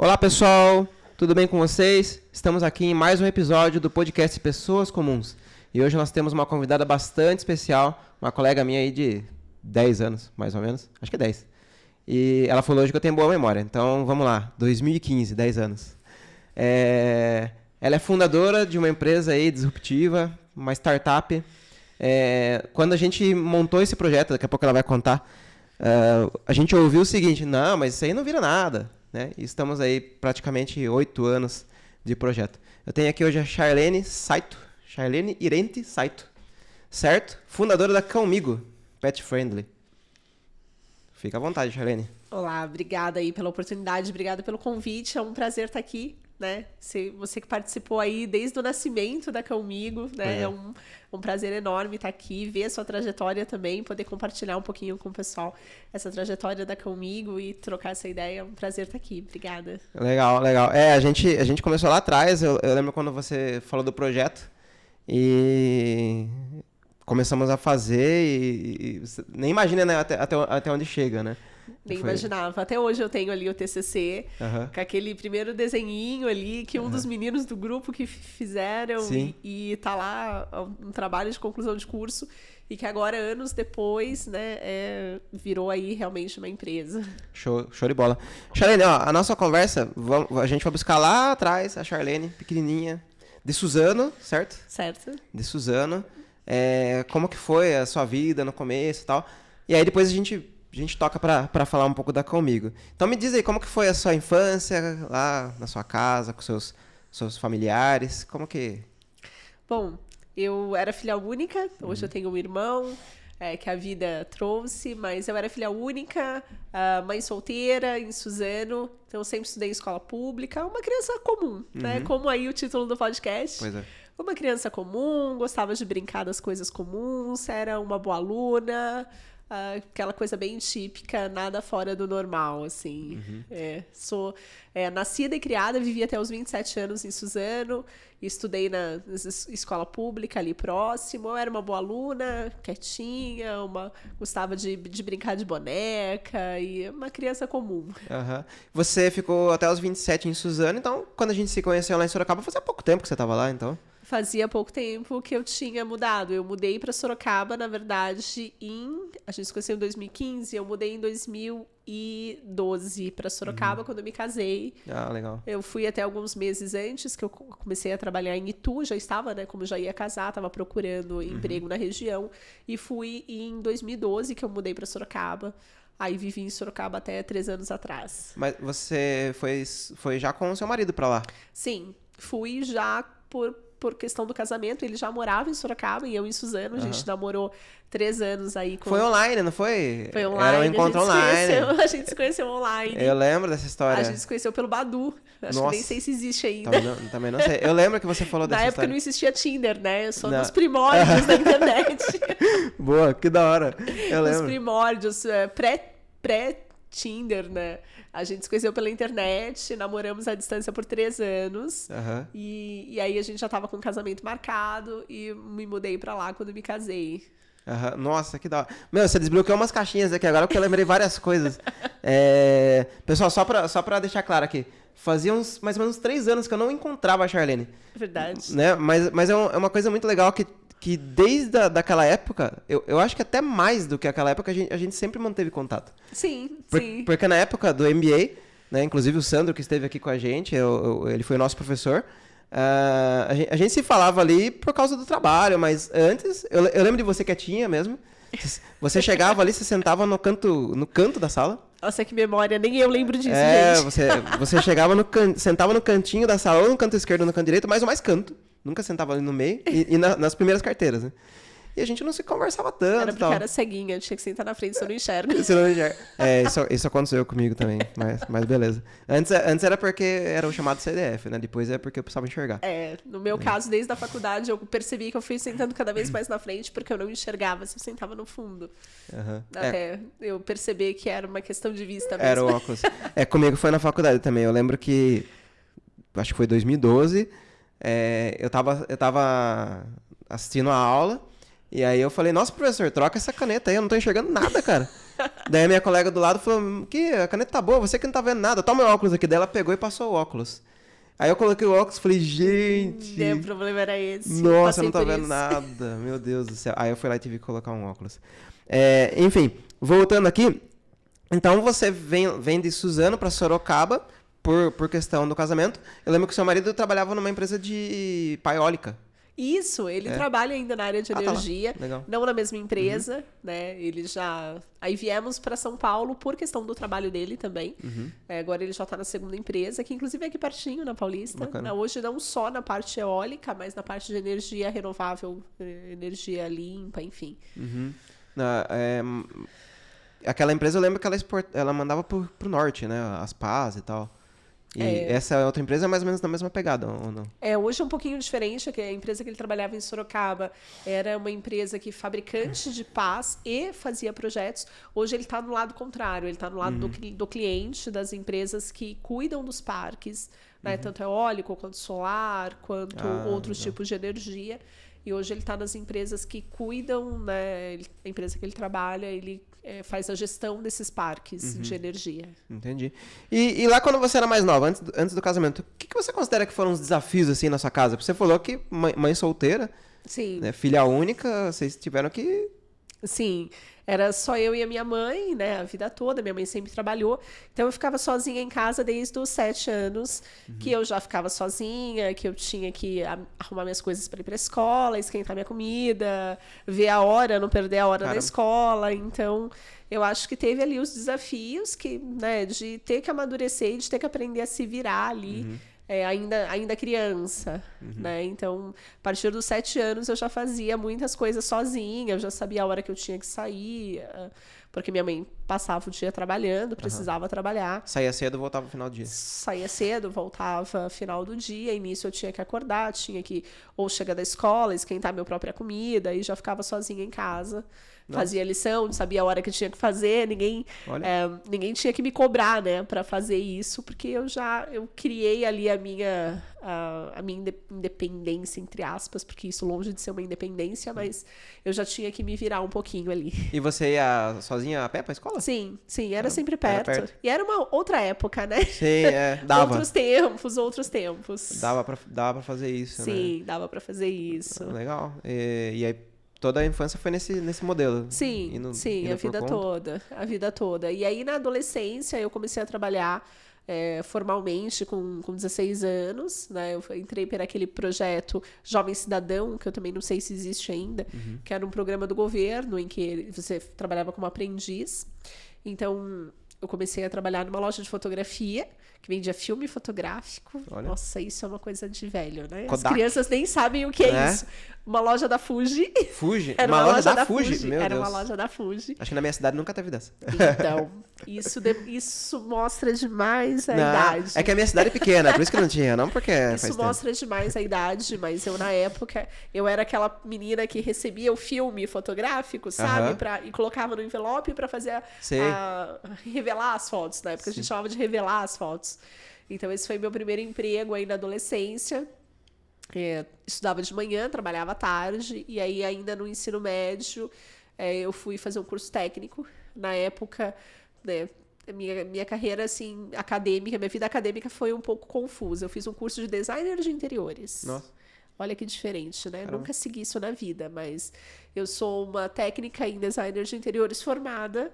Olá pessoal, tudo bem com vocês? Estamos aqui em mais um episódio do podcast Pessoas Comuns. E hoje nós temos uma convidada bastante especial, uma colega minha aí de 10 anos, mais ou menos, acho que é 10. E ela falou hoje que eu tenho boa memória, então vamos lá, 2015, 10 anos. Ela é fundadora de uma empresa aí disruptiva, uma startup. Quando a gente montou esse projeto, daqui a pouco ela vai contar, a gente ouviu o seguinte: não, mas isso aí não vira nada, né? E estamos aí praticamente 8 anos de projeto. Eu tenho aqui hoje a Charlene Irente Saito, certo? Fundadora da Cãomigo, Pet Friendly. Fica à vontade, Charlene. Olá, obrigada aí pela oportunidade, obrigada pelo convite, é um prazer estar aqui, né? Você que participou aí desde o nascimento da Cãomigo, né? É um prazer enorme estar aqui, ver a sua trajetória também, poder compartilhar um pouquinho com o pessoal essa trajetória da Cãomigo e trocar essa ideia, é um prazer estar aqui, obrigada. Legal, legal. A gente começou lá atrás, eu lembro quando você falou do projeto e começamos a fazer e nem imagina, né, até onde chega, né? Nem imaginava. Até hoje eu tenho ali o TCC, com aquele primeiro desenhinho ali, que um dos meninos do grupo que fizeram e tá lá um trabalho de conclusão de curso e que agora, anos depois, né, virou aí realmente uma empresa. Show de bola. Charlene, ó, a nossa conversa, a gente vai buscar lá atrás a Charlene, pequenininha, de Suzano, certo? Certo. De Suzano. Como que foi a sua vida no começo e tal. E aí depois a gente toca para falar um pouco da Cãomigo. Então me diz aí, como que foi a sua infância lá na sua casa, com seus familiares? Como que... Bom, eu era filha única, hoje eu tenho um irmão que a vida trouxe, mas eu era filha única, mãe solteira em Suzano, então eu sempre estudei em escola pública, uma criança comum, né? Como aí o título do podcast. Pois é. Uma criança comum, gostava de brincar das coisas comuns, era uma boa aluna, aquela coisa bem típica, nada fora do normal, assim. Sou nascida e criada, vivi até os 27 anos em Suzano, estudei na escola pública ali próximo, eu era uma boa aluna, quietinha, gostava de brincar de boneca, e uma criança comum. Você ficou até os 27 em Suzano, então quando a gente se conheceu lá em Sorocaba, fazia pouco tempo que você estava lá, então? Fazia pouco tempo que eu tinha mudado. Eu mudei para Sorocaba, na verdade, a gente se conheceu em 2015, eu mudei em 2012 para Sorocaba, quando eu me casei. Ah, legal. Eu fui até alguns meses antes, que eu comecei a trabalhar em Itu, já estava, né, como já ia casar, estava procurando emprego na região, e fui em 2012 que eu mudei para Sorocaba. Aí vivi em Sorocaba até 3 anos atrás. Mas você foi já com o seu marido para lá? Sim, fui já por questão do casamento, ele já morava em Sorocaba e eu em Suzano, a gente namorou 3 anos aí. Foi online, não foi? Foi online. Era um encontro online. A gente se conheceu online. Eu lembro dessa história. A gente se conheceu pelo Badu. Acho que nem sei se existe ainda. Também não sei. Eu lembro que você falou dessa história. Na época não existia Tinder, né? Eu sou dos primórdios da internet. Boa, que da hora. Eu lembro. Os primórdios, pré-Tinder, né? A gente se conheceu pela internet, namoramos à distância por 3 anos. E aí a gente já tava com o casamento marcado e me mudei pra lá quando me casei. Nossa, que da hora. Meu, você desbloqueou umas caixinhas aqui agora porque eu lembrei várias coisas. Pessoal, só pra deixar claro aqui. Fazia mais ou menos 3 anos que eu não encontrava a Charlene. Verdade. Né? Mas é uma coisa muito legal que desde daquela época, eu acho que até mais do que aquela época, a gente sempre manteve contato. Sim. Porque na época do MBA, né, inclusive o Sandro, que esteve aqui com a gente, ele foi o nosso professor, a gente se falava ali por causa do trabalho, mas antes, eu lembro de você quietinha mesmo, você chegava ali, você sentava no canto da sala. Nossa, que memória, nem eu lembro disso, gente. Você chegava sentava no cantinho da sala, ou no canto esquerdo ou no canto direito, mas o mais canto. Nunca sentava ali no meio e nas primeiras carteiras, né? E a gente não se conversava tanto. Era porque era ceguinha, tinha que sentar na frente, se eu não enxergo. Você não enxerga. Isso aconteceu comigo também, mas beleza. Antes era porque era o chamado CDF, né? Depois é porque eu precisava enxergar. No meu caso, desde a faculdade, eu percebi que eu fui sentando cada vez mais na frente porque eu não enxergava se eu sentava no fundo. Até eu perceber que era uma questão de vista mesmo. Era o óculos. Comigo foi na faculdade também. Eu lembro que, acho que foi 2012, eu tava assistindo a aula E aí eu falei, nossa, professor, troca essa caneta aí, eu não tô enxergando nada, cara. Daí a minha colega do lado falou, que a caneta tá boa, você que não tá vendo nada, toma o óculos aqui. Daí ela pegou e passou o óculos. Aí eu coloquei o óculos e falei, gente... O problema era esse. Nossa, eu não tô vendo nada, meu Deus do céu. Aí eu fui lá e tive que colocar um óculos. Enfim, voltando aqui. Então você vem de Suzano para Sorocaba por questão do casamento. Eu lembro que seu marido trabalhava numa empresa de pá eólica. Isso, ele trabalha ainda na área de energia, Legal. não na mesma empresa, né? Ele já... Aí viemos para São Paulo por questão do trabalho dele também. Agora ele já está na segunda empresa, que inclusive é aqui pertinho, na Paulista. Hoje não só na parte eólica, mas na parte de energia renovável, energia limpa, enfim. Aquela empresa, eu lembro que ela mandava pro norte, né? As pás e tal. E essa outra empresa é mais ou menos na mesma pegada, ou não? Hoje é um pouquinho diferente, que a empresa que ele trabalhava em Sorocaba era uma empresa que fabricante de pás e fazia projetos. Hoje ele está no lado contrário, ele está no lado do cliente, das empresas que cuidam dos parques, né? Tanto eólico, quanto solar, quanto outros tipos de energia. E hoje ele está nas empresas que cuidam, né? A empresa que ele trabalha, ele faz a gestão desses parques de energia. Entendi. E lá quando você era mais nova, antes do casamento, o que você considera que foram os desafios assim na sua casa? Porque você falou que mãe solteira, Sim. Né, filha única, vocês tiveram que... Sim, era só eu e a minha mãe, né, a vida toda, minha mãe sempre trabalhou, então eu ficava sozinha em casa desde os 7 anos, que eu já ficava sozinha, que eu tinha que arrumar minhas coisas para ir para a escola, esquentar minha comida, ver a hora, não perder a hora da escola, então eu acho que teve ali os desafios né, de ter que amadurecer e de ter que aprender a se virar ali, ainda criança, né? Então, a partir dos 7 anos eu já fazia muitas coisas sozinha, eu já sabia a hora que eu tinha que sair, porque minha mãe passava o dia trabalhando, precisava trabalhar. Saía cedo, voltava no final do dia. Saía cedo, voltava no final do dia, e nisso eu tinha que acordar, tinha que ou chegar da escola, esquentar minha própria comida, e já ficava sozinha em casa. Fazia lição, sabia a hora que tinha que fazer, ninguém tinha que me cobrar, né, para fazer isso, porque eu criei ali a minha independência, entre aspas, porque isso longe de ser uma independência, mas eu já tinha que me virar um pouquinho ali. E você ia sozinha a pé pra escola? Sim, era sempre perto. E era uma outra época, né? Sim, dava. Outros tempos. Dava pra fazer isso, né? Sim, dava pra fazer isso. Legal. E aí toda a infância foi nesse modelo. Sim, a vida toda. E aí, na adolescência, eu comecei a trabalhar formalmente com 16 anos, né? Eu entrei por aquele projeto Jovem Cidadão, que eu também não sei se existe ainda, que era um programa do governo em que você trabalhava como aprendiz. Então, eu comecei a trabalhar numa loja de fotografia, que vendia filme fotográfico. Olha. Nossa, isso é uma coisa de velho, né? Kodak. As crianças nem sabem o que é isso. Uma loja da Fuji. Fuji? Era uma loja da Fuji? Meu Era Deus. uma loja da Fuji. Acho que na minha cidade nunca teve dessa. Então, isso mostra demais a idade. É que a minha cidade é pequena, por isso que não tinha, não porque isso mostra demais a idade, mas eu, na época, eu era aquela menina que recebia o filme fotográfico, sabe? E colocava no envelope pra fazer revelar as fotos, na época a gente chamava de revelar as fotos. Então, esse foi meu primeiro emprego aí na adolescência. Estudava de manhã, trabalhava à tarde, e aí ainda no ensino médio eu fui fazer um curso técnico. Na época, né, minha carreira assim, acadêmica, minha vida acadêmica foi um pouco confusa. Eu fiz um curso de designer de interiores. Nossa. Olha que diferente, né? Caramba. Nunca segui isso na vida, mas eu sou uma técnica em designer de interiores formada.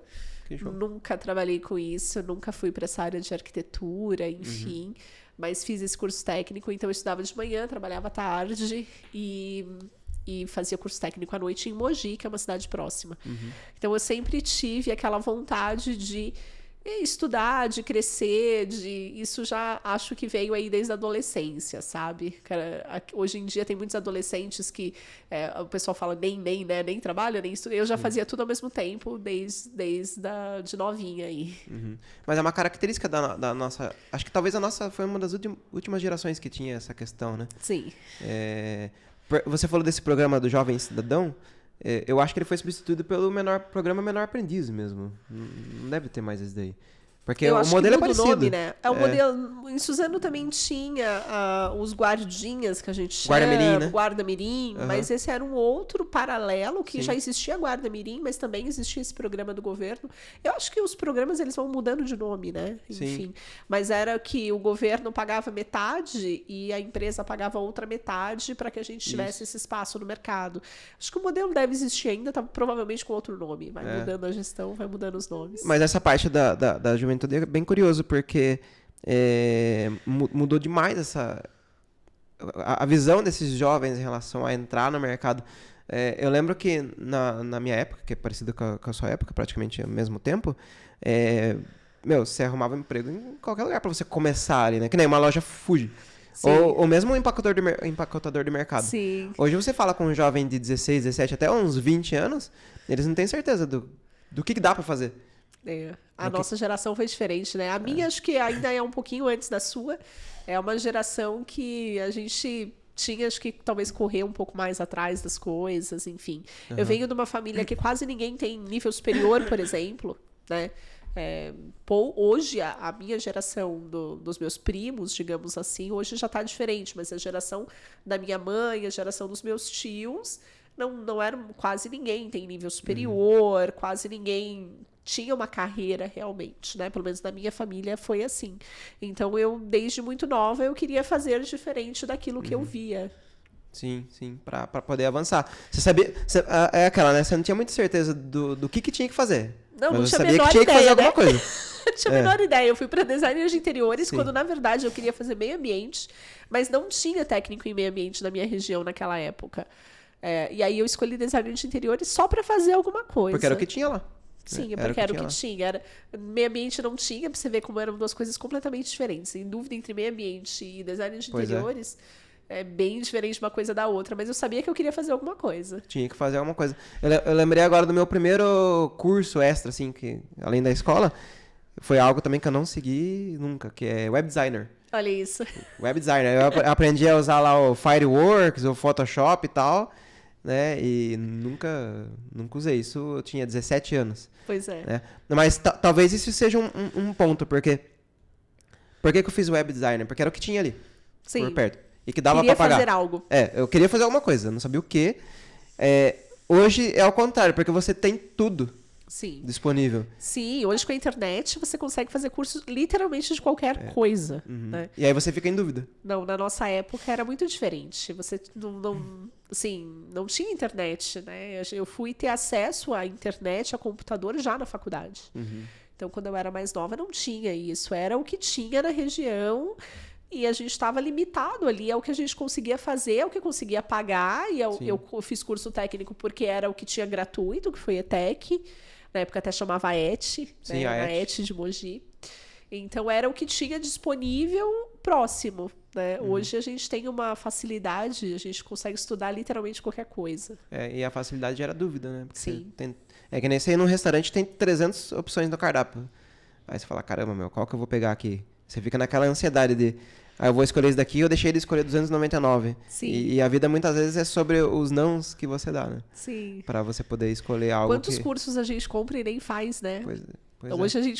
Nunca trabalhei com isso, nunca fui para essa área de arquitetura, enfim. Mas fiz esse curso técnico, então eu estudava de manhã, trabalhava à tarde e fazia curso técnico à noite em Mogi, que é uma cidade próxima. Então eu sempre tive aquela vontade de estudar, de crescer, isso já acho que veio aí desde a adolescência, sabe? Hoje em dia tem muitos adolescentes que o pessoal fala nem trabalha, nem estuda. Eu já fazia tudo ao mesmo tempo, desde de novinha aí. Mas é uma característica da nossa... Acho que talvez a nossa foi uma das últimas gerações que tinha essa questão, né? Sim. Você falou desse programa do Jovem Cidadão. Eu acho que ele foi substituído pelo programa Menor Aprendiz mesmo. Não deve ter mais esse daí. Porque Eu o acho modelo que é muda parecido. o nome, né? O modelo, em Suzano também tinha os guardinhas, que a gente chama, Guarda-mirim, né? guarda-mirim, mas esse era um outro paralelo, que Sim. já existia guarda-mirim, mas também existia esse programa do governo. Eu acho que os programas, eles vão mudando de nome, né? Sim. Enfim, mas era que o governo pagava metade e a empresa pagava outra metade para que a gente tivesse esse espaço no mercado. Acho que o modelo deve existir ainda, tá provavelmente com outro nome. Vai mudando a gestão, vai mudando os nomes. Mas essa parte da juventude é bem curioso, porque mudou demais a visão desses jovens em relação a entrar no mercado. Eu lembro que na minha época, que é parecida com a sua época, praticamente ao mesmo tempo, você arrumava emprego em qualquer lugar para você começar ali, né? Que nem uma loja Fuji. Ou mesmo um empacotador de mercado. Sim. Hoje você fala com um jovem de 16, 17, até uns 20 anos, eles não têm certeza do que dá para fazer. A nossa geração foi diferente, né? A minha acho que ainda é um pouquinho antes da sua. É uma geração que a gente tinha, acho que talvez correr um pouco mais atrás das coisas, enfim. Eu venho de uma família que quase ninguém tem nível superior, por exemplo, né? Hoje, a minha geração dos meus primos, digamos assim, hoje já está diferente, mas a geração da minha mãe, a geração dos meus tios, não era quase ninguém tem nível superior, quase ninguém tinha uma carreira realmente, né? Pelo menos na minha família foi assim. Então, desde muito nova, eu queria fazer diferente daquilo que eu via. Sim, pra poder avançar. Você sabia, é aquela, né? Você não tinha muita certeza do que tinha que fazer. Não mas tinha a sabia menor que tinha ideia, que fazer né? alguma coisa. Não tinha a menor ideia. Eu fui para designer de interiores, Sim. quando na verdade eu queria fazer meio ambiente, mas não tinha técnico em meio ambiente na minha região naquela época. E aí eu escolhi designer de interiores só para fazer alguma coisa. Porque era o que tinha lá. Sim, porque era o que tinha. Meio ambiente não tinha, pra você ver como eram duas coisas completamente diferentes. Em dúvida entre meio ambiente e design de interiores, é bem diferente uma coisa da outra. Mas eu sabia que eu queria fazer alguma coisa. Tinha que fazer alguma coisa. Eu lembrei agora do meu primeiro curso extra, assim, que além da escola, foi algo também que eu não segui nunca, que é web designer. Olha isso. Web designer. Eu aprendi a usar lá o Fireworks, o Photoshop e tal, né? E nunca usei isso. Eu tinha 17 anos. Pois é. Né? Mas talvez isso seja um ponto, porque... Por que eu fiz web designer? Porque era o que tinha ali, por perto. E que dava pra pagar. Queria fazer algo. Eu queria fazer alguma coisa, não sabia o quê. Hoje é ao contrário, porque você tem tudo disponível. Sim, hoje com a internet você consegue fazer cursos literalmente de qualquer coisa. Né? E aí você fica em dúvida. Não, na nossa época era muito diferente. Você não tinha internet, né? Eu fui ter acesso à internet, a computador já na faculdade. Então, quando eu era mais nova, não tinha isso. Era o que tinha na região e a gente estava limitado ali ao que a gente conseguia fazer, ao que conseguia pagar. E eu fiz curso técnico porque era o que tinha gratuito, que foi ETEC. Na época até chamava ET, né? A ET de Mogi. Então, era o que tinha disponível próximo. Né? Hoje a gente tem uma facilidade, a gente consegue estudar literalmente qualquer coisa. E a facilidade gera dúvida, né? Porque Sim. É que nem você ir num restaurante tem 300 opções no cardápio. Aí você fala, caramba, qual que eu vou pegar aqui? Você fica naquela ansiedade de, eu vou escolher esse daqui, eu deixei de escolher 299. Sim. E a vida muitas vezes é sobre os nãos que você dá, né? Sim. Pra você poder escolher algo. Quantos cursos a gente compra e nem faz, né? Pois Hoje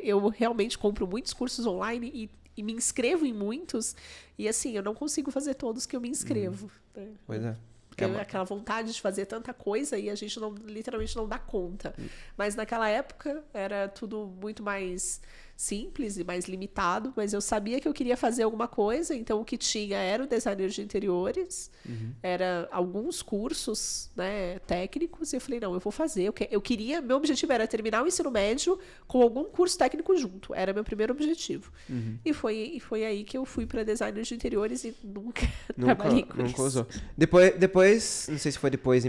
eu realmente compro muitos cursos online e me inscrevo em muitos. E assim, eu não consigo fazer todos que eu me inscrevo. Né? Pois é. Porque aquela vontade de fazer tanta coisa e a gente literalmente não dá conta. Mas naquela época era tudo muito mais simples e mais limitado, mas eu sabia que eu queria fazer alguma coisa, então o que tinha era o designer de interiores, era alguns cursos, né, técnicos, e eu falei, não, eu vou fazer, meu objetivo era terminar o ensino médio com algum curso técnico junto, era meu primeiro objetivo. E foi aí que eu fui para designer de interiores e nunca trabalhei com nunca isso. usou. Depois, não sei se foi depois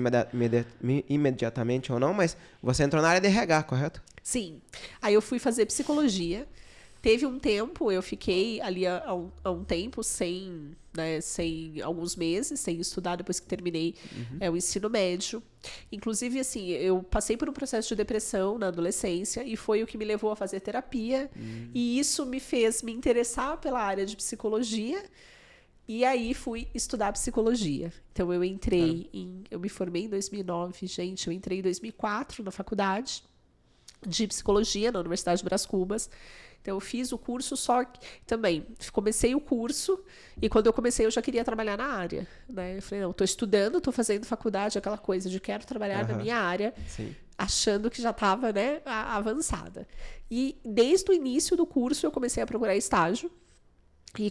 imediatamente ou não, mas você entrou na área de RH, correto? Sim. Aí eu fui fazer psicologia. Teve um tempo, eu fiquei ali há um tempo sem alguns meses, sem estudar depois que terminei o ensino médio. Inclusive, assim, eu passei por um processo de depressão na adolescência e foi o que me levou a fazer terapia. E isso me fez me interessar pela área de psicologia. E aí fui estudar psicologia. Então eu me formei em 2009, gente, eu entrei em 2004 na faculdade. de psicologia na Universidade de Brás Cubas. Então, eu fiz o curso, só que também comecei o curso e quando eu comecei eu já queria trabalhar na área, né? Eu falei, não, estou estudando, estou fazendo faculdade, aquela coisa de quero trabalhar na minha área, Sim. achando que já estava, né, avançada. E desde o início do curso eu comecei a procurar estágio. E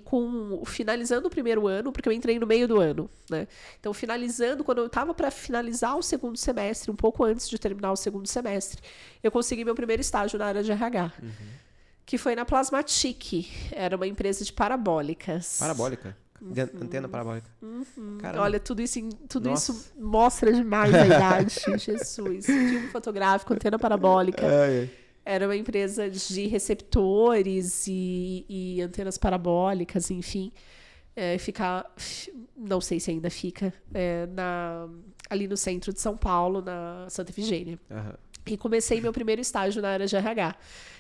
finalizando o primeiro ano, porque eu entrei no meio do ano, né? Então, finalizando, quando eu estava para finalizar o segundo semestre, um pouco antes de terminar o segundo semestre, eu consegui meu primeiro estágio na área de RH, que foi na Plasmatic. Era uma empresa de parabólicas. Parabólica? De antena parabólica. Caramba. Olha, tudo isso mostra demais a idade. Jesus. Filme fotográfico, antena parabólica. Era uma empresa de receptores e antenas parabólicas, enfim. Não sei se ainda fica, ali no centro de São Paulo, na Santa Efigênia. E comecei meu primeiro estágio na área de RH.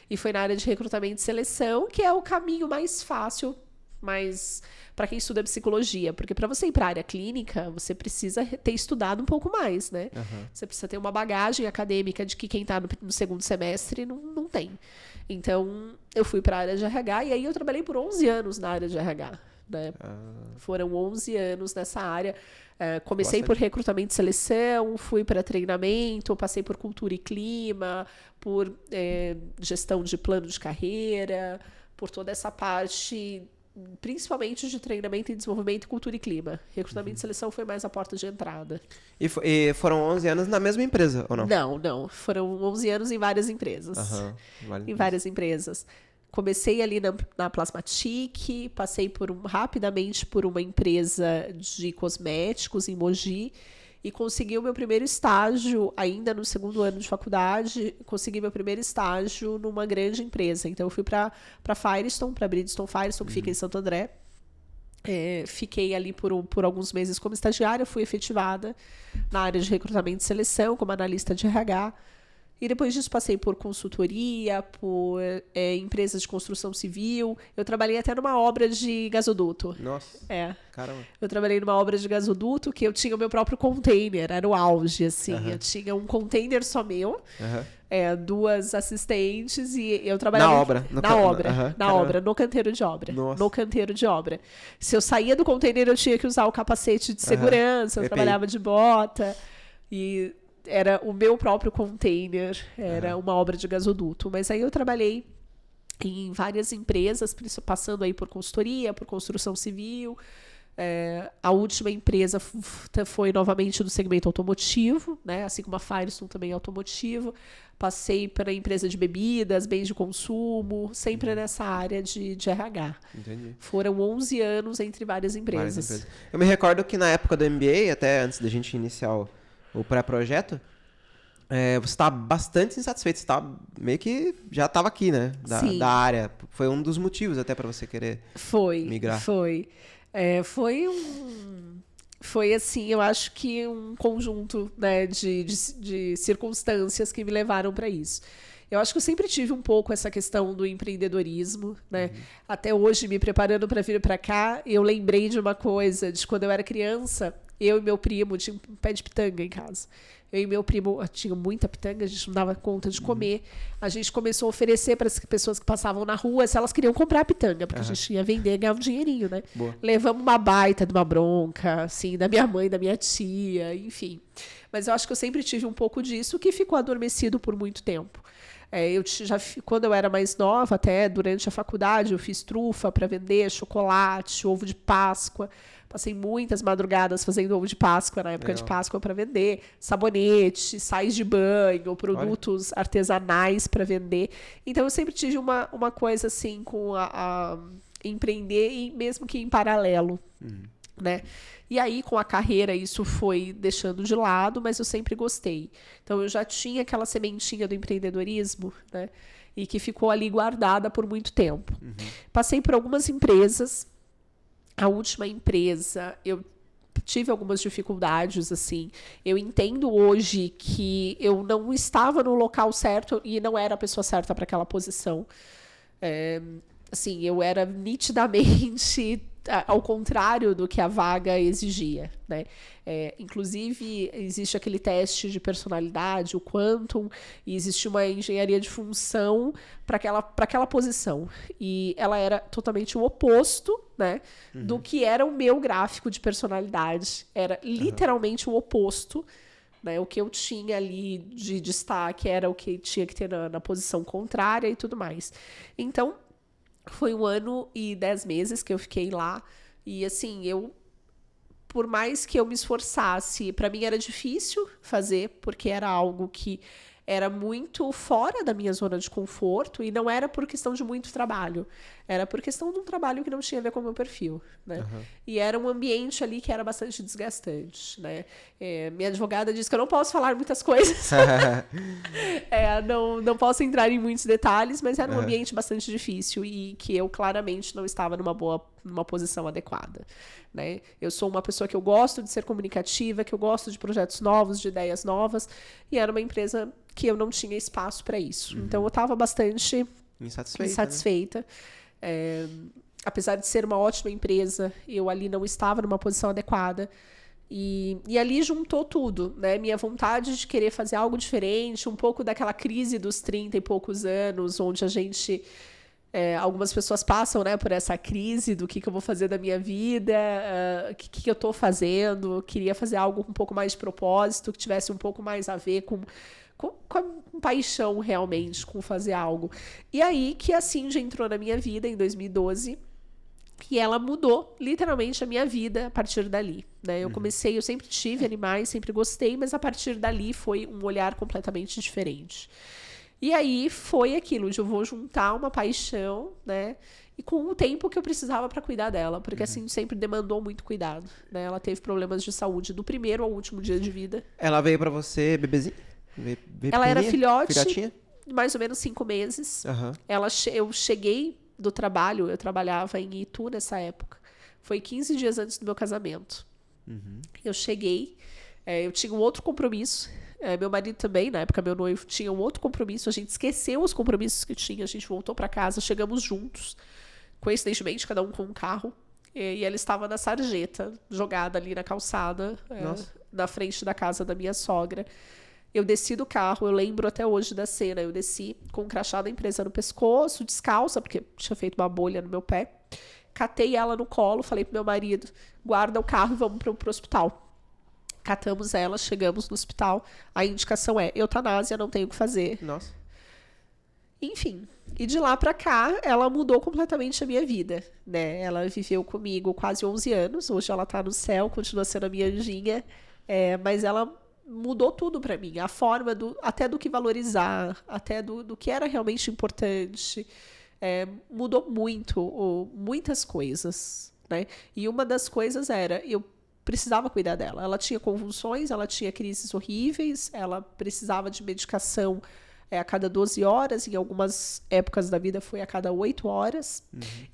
E foi na área de recrutamento e seleção, que é o caminho mais fácil, mas para quem estuda psicologia, porque para você ir para a área clínica, você precisa ter estudado um pouco mais, né? Você precisa ter uma bagagem acadêmica de que quem está no segundo semestre não tem. Então, eu fui para a área de RH e aí eu trabalhei por 11 anos na área de RH, né? Foram 11 anos nessa área. Comecei por recrutamento e seleção, fui para treinamento, passei por cultura e clima, por gestão de plano de carreira, por toda essa parte, principalmente de treinamento e desenvolvimento, cultura e clima. Recrutamento e seleção foi mais a porta de entrada. E foram 11 anos na mesma empresa, ou não? Não. Foram 11 anos em várias empresas. Em várias empresas. Comecei ali na Plasmatic, passei rapidamente por uma empresa de cosméticos em Mogi e consegui o meu primeiro estágio, ainda no segundo ano de faculdade, consegui meu primeiro estágio numa grande empresa. Então, eu fui para Firestone, para Bridgestone Firestone, que fica em Santo André. Fiquei ali por alguns meses como estagiária, fui efetivada na área de recrutamento e seleção, como analista de RH. E depois disso passei por consultoria, por empresas de construção civil. Eu trabalhei até numa obra de gasoduto. Nossa, caramba. Eu trabalhei numa obra de gasoduto que eu tinha o meu próprio container, era o auge, assim. Eu tinha um container só meu, 2 assistentes e eu trabalhava... Na obra, no canteiro de obra. Nossa. No canteiro de obra. Se eu saía do container, eu tinha que usar o capacete de segurança, eu trabalhava de bota e... Era o meu próprio container, era uma obra de gasoduto. Mas aí eu trabalhei em várias empresas, passando aí por consultoria, por construção civil. A última empresa foi novamente do segmento automotivo, né? Assim como a Firestone também é automotivo. Passei para a empresa de bebidas, bens de consumo, sempre nessa área de RH. Entendi. Foram 11 anos entre várias empresas. Eu me recordo que na época do MBA, até antes da gente iniciar o pré-projeto, você estava bastante insatisfeito, você meio que já estava aqui, né? Da área. Foi um dos motivos até para você querer migrar. Foi assim, eu acho que um conjunto, né, de circunstâncias que me levaram para isso. Eu acho que eu sempre tive um pouco essa questão do empreendedorismo, né? Até hoje, me preparando para vir para cá, eu lembrei de uma coisa, de quando eu era criança, eu e meu primo tinha um pé de pitanga em casa. Eu e meu primo tinha muita pitanga, a gente não dava conta de comer. A gente começou a oferecer para as pessoas que passavam na rua se elas queriam comprar pitanga, porque a gente ia vender e ganhar um dinheirinho, né? Boa. Levamos uma baita de uma bronca, assim, da minha mãe, da minha tia, enfim. Mas eu acho que eu sempre tive um pouco disso que ficou adormecido por muito tempo. Quando eu era mais nova, até durante a faculdade, eu fiz trufa para vender, chocolate, ovo de Páscoa. Passei muitas madrugadas fazendo ovo de Páscoa, na época de Páscoa, para vender. Sabonete, sais de banho, produtos artesanais para vender. Então, eu sempre tive uma coisa assim com a empreender, e mesmo que em paralelo, né? E aí, com a carreira, isso foi deixando de lado, mas eu sempre gostei. Então, eu já tinha aquela sementinha do empreendedorismo, né? E que ficou ali guardada por muito tempo. Passei por algumas empresas. A última empresa, eu tive algumas dificuldades, assim. Eu entendo hoje que eu não estava no local certo e não era a pessoa certa para aquela posição. Assim, eu era nitidamente ao contrário do que a vaga exigia, né? Inclusive, existe aquele teste de personalidade, o Quantum, e existe uma engenharia de função para aquela posição. E ela era totalmente o oposto, né, do que era o meu gráfico de personalidade. Era literalmente o oposto. Né, o que eu tinha ali de destaque era o que tinha que ter na posição contrária e tudo mais. Então, foi 1 ano e 10 meses que eu fiquei lá. E assim, por mais que eu me esforçasse, para mim era difícil fazer, porque era algo que era muito fora da minha zona de conforto, e não era por questão de muito trabalho, era por questão de um trabalho que não tinha a ver com o meu perfil, né? E era um ambiente ali que era bastante desgastante, né? Minha advogada disse que eu não posso falar muitas coisas, não posso entrar em muitos detalhes, mas era um ambiente bastante difícil e que eu claramente não estava numa posição adequada, né? Eu sou uma pessoa que eu gosto de ser comunicativa, que eu gosto de projetos novos, de ideias novas, e era uma empresa que eu não tinha espaço para isso. Então eu estava bastante insatisfeita. Né? Apesar de ser uma ótima empresa, eu ali não estava numa posição adequada. E ali juntou tudo, né? Minha vontade de querer fazer algo diferente, um pouco daquela crise dos 30 e poucos anos, onde a gente... algumas pessoas passam, né, por essa crise do que eu vou fazer da minha vida, o que eu estou fazendo. Eu queria fazer algo com um pouco mais de propósito, que tivesse um pouco mais a ver com paixão realmente, com fazer algo. E aí que a Cindy entrou na minha vida em 2012, e ela mudou literalmente a minha vida a partir dali, né? Eu sempre tive animais, sempre gostei, mas a partir dali foi um olhar completamente diferente. E aí foi aquilo de eu vou juntar uma paixão, né? E com o tempo que eu precisava para cuidar dela, porque assim sempre demandou muito cuidado, né? Ela teve problemas de saúde do primeiro ao último dia de vida. Ela veio para você bebezinha? Ela era filhotinha? Mais ou menos 5 meses. Eu cheguei do trabalho, eu trabalhava em Itu nessa época. Foi 15 dias antes do meu casamento. Eu cheguei, eu tinha um outro compromisso. Meu marido também, na época meu noivo, tinha um outro compromisso. A gente esqueceu os compromissos que tinha. A gente voltou para casa, chegamos juntos. Coincidentemente, cada um com um carro. E ela estava na sarjeta, jogada ali na calçada, na frente da casa da minha sogra. Eu desci do carro, eu lembro até hoje da cena. Eu desci com um crachá da empresa no pescoço, descalça, porque tinha feito uma bolha no meu pé. Catei ela no colo, falei pro meu marido, guarda o carro e vamos pro hospital. Catamos ela, chegamos no hospital. A indicação é eutanásia, não tenho o que fazer. Nossa. Enfim, e de lá pra cá, ela mudou completamente a minha vida, né? Ela viveu comigo quase 11 anos. Hoje ela tá no céu, continua sendo a minha anjinha. Mas ela mudou tudo pra mim. A forma até do que valorizar, até do que era realmente importante. Mudou muitas coisas, né? E uma das coisas era... eu precisava cuidar dela. Ela tinha convulsões, ela tinha crises horríveis, ela precisava de medicação a cada 12 horas, em algumas épocas da vida foi a cada 8 horas,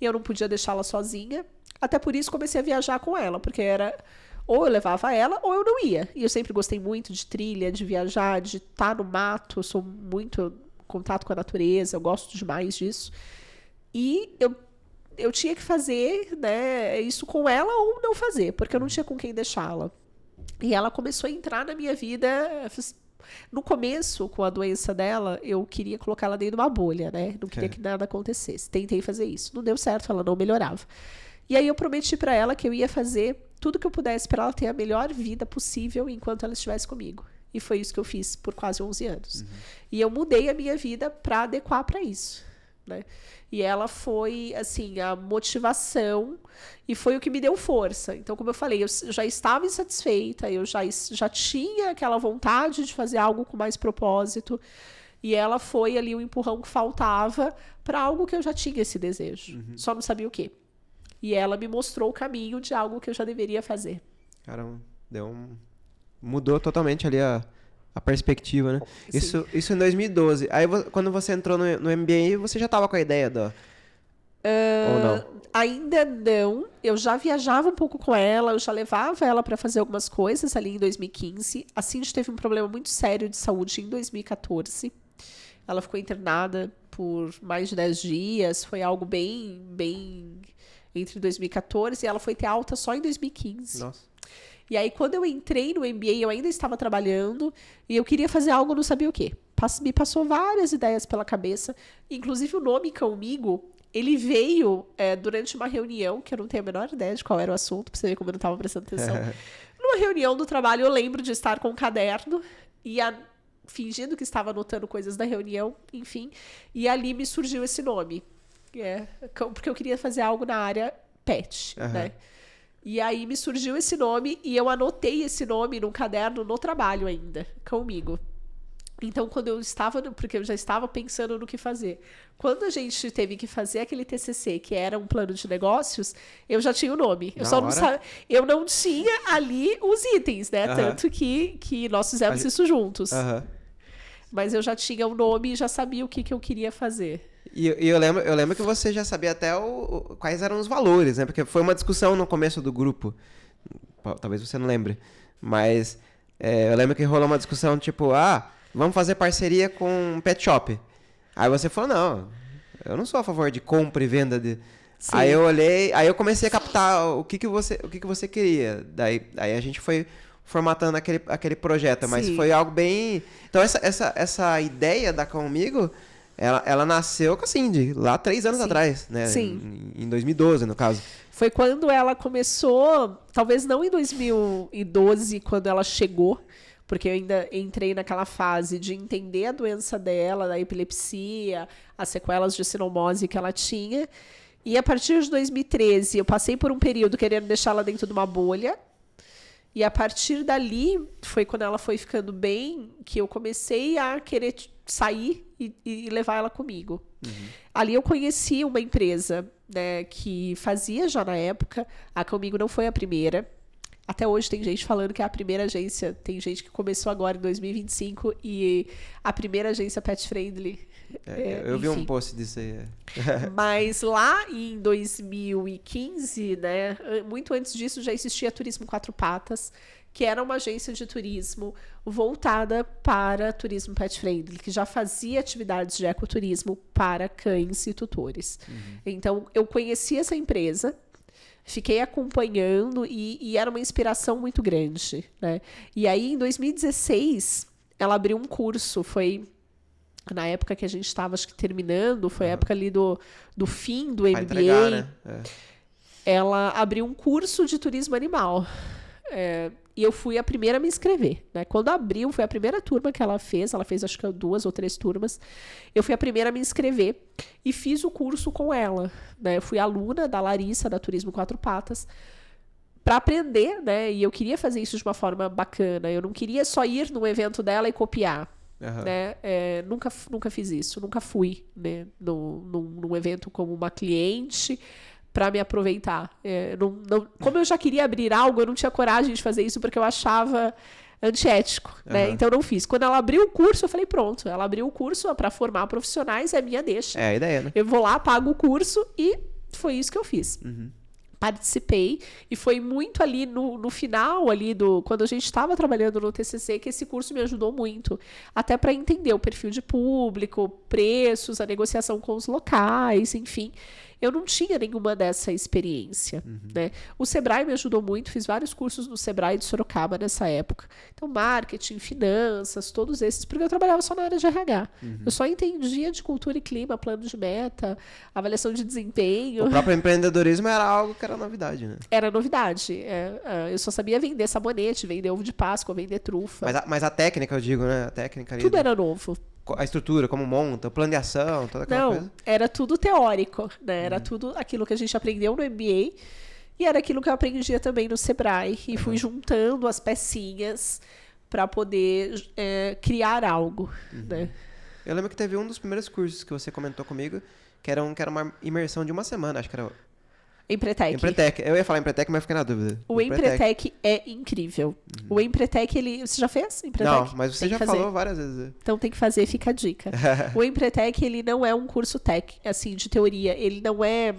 e eu não podia deixá-la sozinha. Até por isso comecei a viajar com ela, porque era ou eu levava ela ou eu não ia. E eu sempre gostei muito de trilha, de viajar, de estar no mato, eu sou muito em contato com a natureza, eu gosto demais disso. E eu tinha que fazer, né, isso com ela ou não fazer, porque eu não tinha com quem deixá-la. E ela começou a entrar na minha vida. No começo, com a doença dela, eu queria colocar ela dentro de uma bolha, né? Não queria que nada acontecesse. Tentei fazer isso. Não deu certo, ela não melhorava. E aí eu prometi para ela que eu ia fazer tudo que eu pudesse para ela ter a melhor vida possível enquanto ela estivesse comigo. E foi isso que eu fiz por quase 11 anos. E eu mudei a minha vida para adequar para isso, né? E ela foi, assim, a motivação e foi o que me deu força. Então, como eu falei, eu já estava insatisfeita, eu já tinha aquela vontade de fazer algo com mais propósito, e ela foi ali o empurrão que faltava para algo que eu já tinha esse desejo. Só não sabia o quê. E ela me mostrou o caminho de algo que eu já deveria fazer. Caramba, mudou totalmente ali a perspectiva, né? Isso em 2012. Aí, quando você entrou no MBA, você já estava com a ideia ou não? Ainda não. Eu já viajava um pouco com ela, eu já levava ela para fazer algumas coisas ali em 2015. A Cindy teve um problema muito sério de saúde em 2014. Ela ficou internada por mais de 10 dias. Foi algo bem entre 2014 e ela foi ter alta só em 2015. Nossa. E aí, quando eu entrei no MBA, eu ainda estava trabalhando e eu queria fazer algo, não sabia o quê. Me passou várias ideias pela cabeça, inclusive o nome Cãomigo, ele veio durante uma reunião, que eu não tenho a menor ideia de qual era o assunto, pra você ver como eu não estava prestando atenção. Numa reunião do trabalho, eu lembro de estar com um caderno e fingindo que estava anotando coisas da reunião, enfim, e ali me surgiu esse nome. Porque eu queria fazer algo na área pet, né? E aí me surgiu esse nome e eu anotei esse nome num caderno no trabalho ainda, Cãomigo. Então, porque eu já estava pensando no que fazer. Quando a gente teve que fazer aquele TCC, que era um plano de negócios, eu já tinha o nome. Eu não tinha ali os itens, né? Tanto que nós fizemos isso juntos. Mas eu já tinha o nome e já sabia o que eu queria fazer. E eu lembro que você já sabia até quais eram os valores, né? Porque foi uma discussão no começo do grupo. Talvez você não lembre. Mas eu lembro que rolou uma discussão tipo, vamos fazer parceria com um pet shop. Aí você falou, não, eu não sou a favor de compra e venda de... Sim. Aí eu olhei, aí eu comecei a captar o que você queria. Daí a gente foi formatando aquele projeto, mas foi algo bem... Então essa ideia da Cãomigo, ela nasceu assim, lá 3 anos atrás, né? Sim. Em 2012, no caso. Foi quando ela começou, talvez não em 2012, quando ela chegou, porque eu ainda entrei naquela fase de entender a doença dela, da epilepsia, as sequelas de sinomose que ela tinha. E a partir de 2013, eu passei por um período querendo deixá-la dentro de uma bolha. E a partir dali, foi quando ela foi ficando bem, que eu comecei a querer sair e levar ela comigo. Ali eu conheci uma empresa, né, que fazia já na época. A Cãomigo não foi a primeira. Até hoje tem gente falando que é a primeira agência. Tem gente que começou agora em 2025 e a primeira agência pet friendly. Eu vi um post disso aí. Mas lá em 2015, né, muito antes disso, já existia Turismo 4 Patas, que era uma agência de turismo voltada para turismo pet friendly, que já fazia atividades de ecoturismo para cães e tutores. Então, eu conheci essa empresa, fiquei acompanhando e era uma inspiração muito grande, né? E aí, em 2016, ela abriu um curso, foi na época que a gente estava, acho que terminando, foi a época ali do fim do MBA. Entregar, né? Ela abriu um curso de turismo animal. E eu fui a primeira a me inscrever, né? Quando abriu, foi a primeira turma que ela fez acho que 2 ou 3 turmas. Eu fui a primeira a me inscrever e fiz o curso com ela, né? Eu fui aluna da Larissa, da Turismo 4 Patas, para aprender, né? E eu queria fazer isso de uma forma bacana. Eu não queria só ir no evento dela e copiar, né? Nunca fiz isso, nunca fui, né, num evento como uma cliente para me aproveitar. Como eu já queria abrir algo, eu não tinha coragem de fazer isso porque eu achava antiético, né? Então não fiz. Quando ela abriu o curso, eu falei, pronto, ela abriu o curso para formar profissionais, é minha deixa. É a ideia, né? Eu vou lá, pago o curso e foi isso que eu fiz. Participei e foi muito ali no final ali quando a gente estava trabalhando no TCC que esse curso me ajudou muito, até para entender o perfil de público, preços, a negociação com os locais, enfim. Eu não tinha nenhuma dessa experiência, né? O Sebrae me ajudou muito, fiz vários cursos no Sebrae de Sorocaba nessa época. Então, marketing, finanças, todos esses, porque eu trabalhava só na área de RH. Eu só entendia de cultura e clima, plano de meta, avaliação de desempenho. O próprio empreendedorismo era algo que era novidade, né? Era novidade. Eu só sabia vender sabonete, vender ovo de Páscoa, vender trufa. Mas a técnica, eu digo, né? A técnica ali. Tudo era novo. A estrutura, como monta, o plano de ação, toda aquela coisa. Não, era tudo teórico, né? Era tudo aquilo que a gente aprendeu no MBA e era aquilo que eu aprendia também no Sebrae e fui juntando as pecinhas para poder criar algo, né? Eu lembro que teve um dos primeiros cursos que você comentou comigo, que era uma imersão de uma semana, acho que era... Empretec. Eu ia falar Empretec, mas fiquei na dúvida. O Empretec é incrível. O Empretec, você já fez Empretec? Não, mas você já falou várias vezes. Então tem que fazer, fica a dica. O Empretec, ele não é um curso assim, de teoria. Ele não é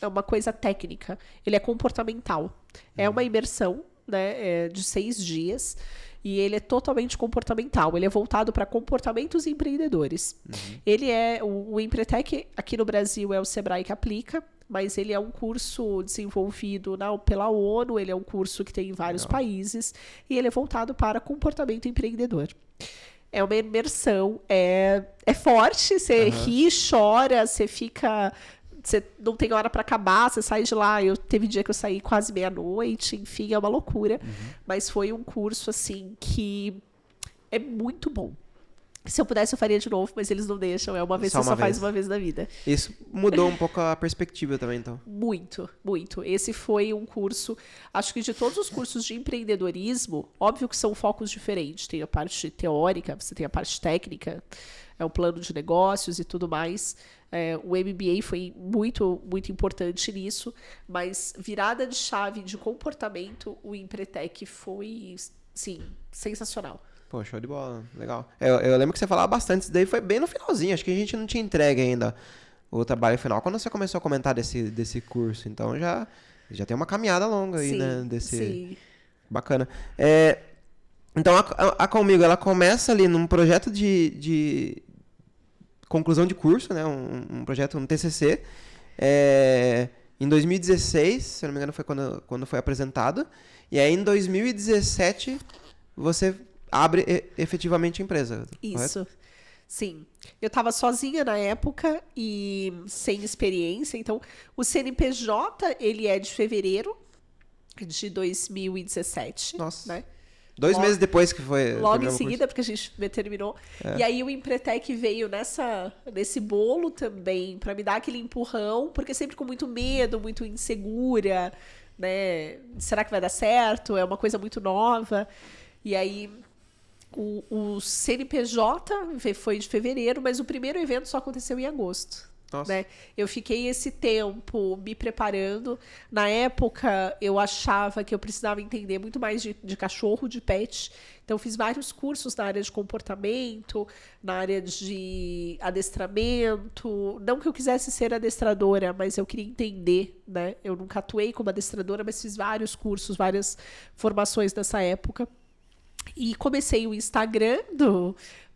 uma coisa técnica. Ele é comportamental. É uma imersão, né, de 6 dias. E ele é totalmente comportamental. Ele é voltado para comportamentos empreendedores. Ele o Empretec, aqui no Brasil, é o Sebrae que aplica. mas ele é um curso desenvolvido pela ONU, ele é um curso que tem em vários países, e ele é voltado para comportamento empreendedor. É uma imersão, é forte, você ri, chora, você fica... Você não tem hora para acabar, você sai de lá. Teve dia que eu saí quase meia-noite, enfim, é uma loucura. Mas foi um curso, assim, que é muito bom. Se eu pudesse, eu faria de novo, mas eles não deixam. É uma vez, você só faz uma vez na vida. Isso mudou um pouco a perspectiva também, então. Muito, muito. Esse foi um curso, acho que de todos os cursos de empreendedorismo, óbvio que são focos diferentes. Tem a parte teórica, você tem a parte técnica, é o plano de negócios e tudo mais. O MBA foi muito, muito importante nisso, mas virada de chave de comportamento, o Empretec foi, sim, sensacional. Pô, show de bola, legal. Eu lembro que você falava bastante, isso daí foi bem no finalzinho, acho que a gente não tinha entregue ainda o trabalho final. Quando você começou a comentar desse curso, então já tem uma caminhada longa aí, né? Sim. Bacana. Então a Comigo, ela começa ali num projeto de conclusão de curso, né? Um projeto, um TCC. Em 2016, se eu não me engano, foi quando foi apresentado. E aí, em 2017, você abre efetivamente a empresa. Isso. Correto? Sim. Eu estava sozinha na época e sem experiência. Então, o CNPJ, ele é de fevereiro de 2017. Nossa. Né? 2 meses depois que foi... Logo em seguida, porque a gente terminou. E aí o Empretec veio nesse bolo também, para me dar aquele empurrão, porque sempre com muito medo, muito insegura, né? Será que vai dar certo? É uma coisa muito nova. E aí o CNPJ foi de fevereiro, mas o primeiro evento só aconteceu em agosto. Nossa. Né? Eu fiquei esse tempo me preparando. Na época, eu achava que eu precisava entender muito mais de cachorro, de pet. Então, fiz vários cursos na área de comportamento, na área de adestramento. Não que eu quisesse ser adestradora, mas eu queria entender, né? Eu nunca atuei como adestradora, mas fiz vários cursos, várias formações nessa época. E comecei o Instagram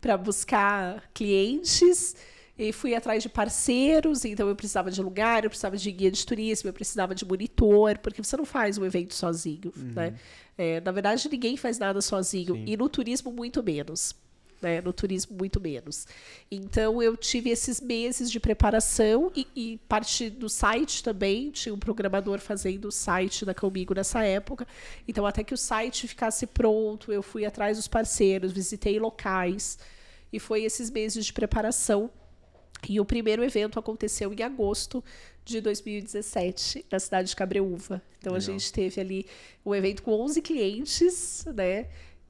para buscar clientes. E fui atrás de parceiros, então eu precisava de lugar, eu precisava de guia de turismo, eu precisava de monitor, porque você não faz um evento sozinho, né? Na verdade, ninguém faz nada sozinho. Sim. E no turismo, muito menos. Né? No turismo, muito menos. Então, eu tive esses meses de preparação e parte do site também. Tinha um programador fazendo o site da Comigo nessa época. Então, até que o site ficasse pronto, eu fui atrás dos parceiros, visitei locais. E foi esses meses de preparação. E o primeiro evento aconteceu em agosto de 2017, na cidade de Cabreúva. Então, legal. A gente teve ali um evento com 11 clientes, né?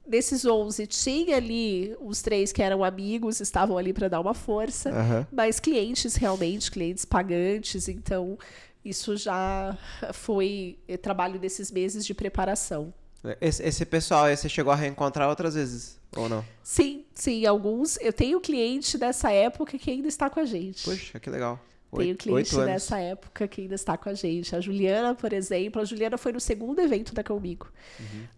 Desses 11, tinha ali os 3 que eram amigos, estavam ali para dar uma força, mas clientes realmente, clientes pagantes. Então, isso já foi trabalho desses meses de preparação. Esse pessoal aí, você chegou a reencontrar outras vezes, ou não? Sim, alguns. Eu tenho cliente dessa época que ainda está com a gente. Poxa, que legal. Tenho cliente dessa época que ainda está com a gente. A Juliana, por exemplo, foi no segundo evento da Comigo.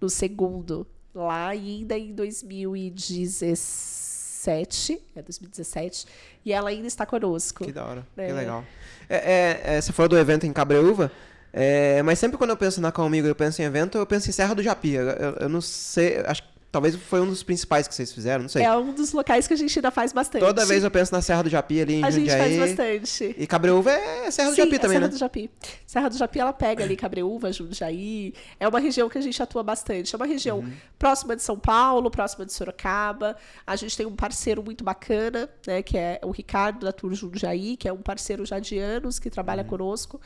No segundo, lá ainda em 2017. 2017. E ela ainda está conosco. Que da hora, que legal. Você falou do evento em Cabreúva. Mas sempre quando eu penso na Comigo, eu penso em evento, eu penso em Serra do Japi. Eu não sei, acho que talvez foi um dos principais que vocês fizeram, não sei. É um dos locais que a gente ainda faz bastante. Toda vez eu penso na Serra do Japi ali em Jundiaí. A gente faz bastante. E Cabreúva é Serra do Japi também, Serra né? do Japi. Serra do Japi, ela pega ali Cabreúva, Jundiaí. É uma região que a gente atua bastante. É uma região próxima de São Paulo, próxima de Sorocaba. A gente tem um parceiro muito bacana, né, que é o Ricardo da Tour Jundiaí, que é um parceiro já de anos que trabalha conosco.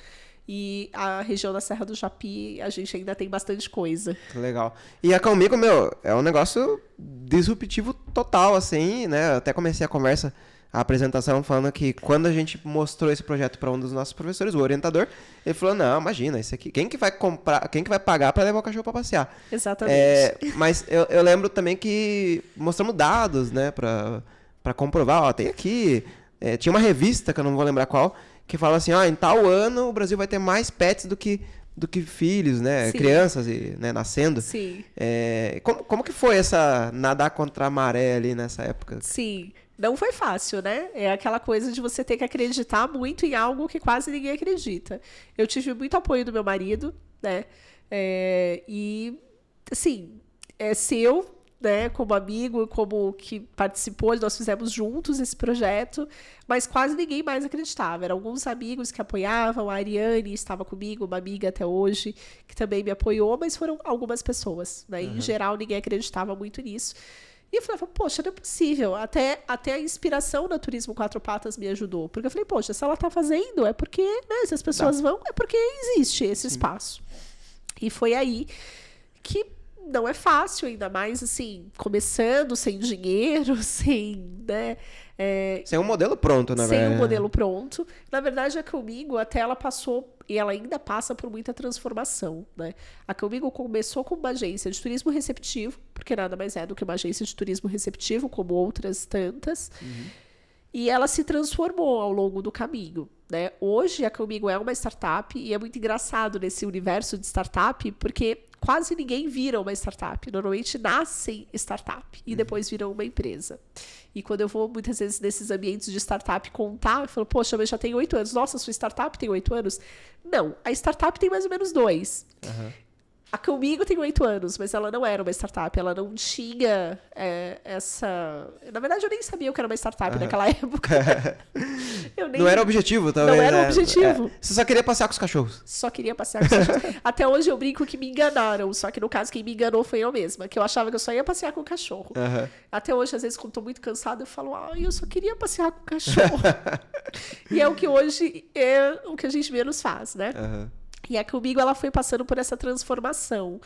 E a região da Serra do Japi, a gente ainda tem bastante coisa. Legal. E a Comigo, é um negócio disruptivo total, assim, né? Eu até comecei a apresentação falando que quando a gente mostrou esse projeto para um dos nossos professores, o orientador, ele falou, não, imagina, isso aqui, quem que vai pagar para levar o cachorro para passear? Exatamente. Mas eu lembro também que mostramos dados, né, para comprovar, ó, tem aqui, tinha uma revista, que eu não vou lembrar qual, que fala assim, em tal ano o Brasil vai ter mais pets do que filhos, né? Sim. Crianças, né, nascendo. Sim. Como que foi essa nadar contra a maré ali nessa época? Sim. não foi fácil, né? É aquela coisa de você ter que acreditar muito em algo que quase ninguém acredita. Eu tive muito apoio do meu marido, né? E, assim, se eu, né, como amigo, como que participou, nós fizemos juntos esse projeto, mas quase ninguém mais acreditava. Eram alguns amigos que apoiavam, a Ariane estava comigo, uma amiga até hoje, que também me apoiou, mas foram algumas pessoas, né? Em geral, ninguém acreditava muito nisso. E eu falava, poxa, não é possível. Até a inspiração no Turismo Quatro Patas me ajudou. Porque eu falei, poxa, se ela está fazendo, é porque, né, se as pessoas vão, é porque existe esse espaço. E foi aí que não é fácil, ainda mais, assim, começando sem dinheiro, sem, né... sem um modelo pronto, né? Sem um modelo pronto. Na verdade, a Comigo, até ela passou, e ela ainda passa por muita transformação, né? A Comigo começou como uma agência de turismo receptivo, porque nada mais é do que uma agência de turismo receptivo, como outras tantas. E ela se transformou ao longo do caminho, né? Hoje, a Comigo é uma startup, e é muito engraçado nesse universo de startup, porque quase ninguém vira uma startup. Normalmente nascem startup e depois viram uma empresa. E quando eu vou, muitas vezes, nesses ambientes de startup contar, eu falo, poxa, mas já tem 8 anos. Nossa, sua startup tem 8 anos? Não, a startup tem mais ou menos 2. A Comigo tem 8 anos, mas ela não era uma startup. Ela não tinha essa... Na verdade, eu nem sabia o que era uma startup naquela época. Não era objetivo, talvez. Não era o objetivo. Você só queria passear com os cachorros. Só queria passear com os cachorros. Até hoje eu brinco que me enganaram. Só que, no caso, quem me enganou foi eu mesma. Que eu achava que eu só ia passear com o cachorro. Até hoje, às vezes, quando estou muito cansada, eu falo, eu só queria passear com o cachorro. E é o que hoje é o que a gente menos faz, né? E a Comigo, ela foi passando por essa transformação.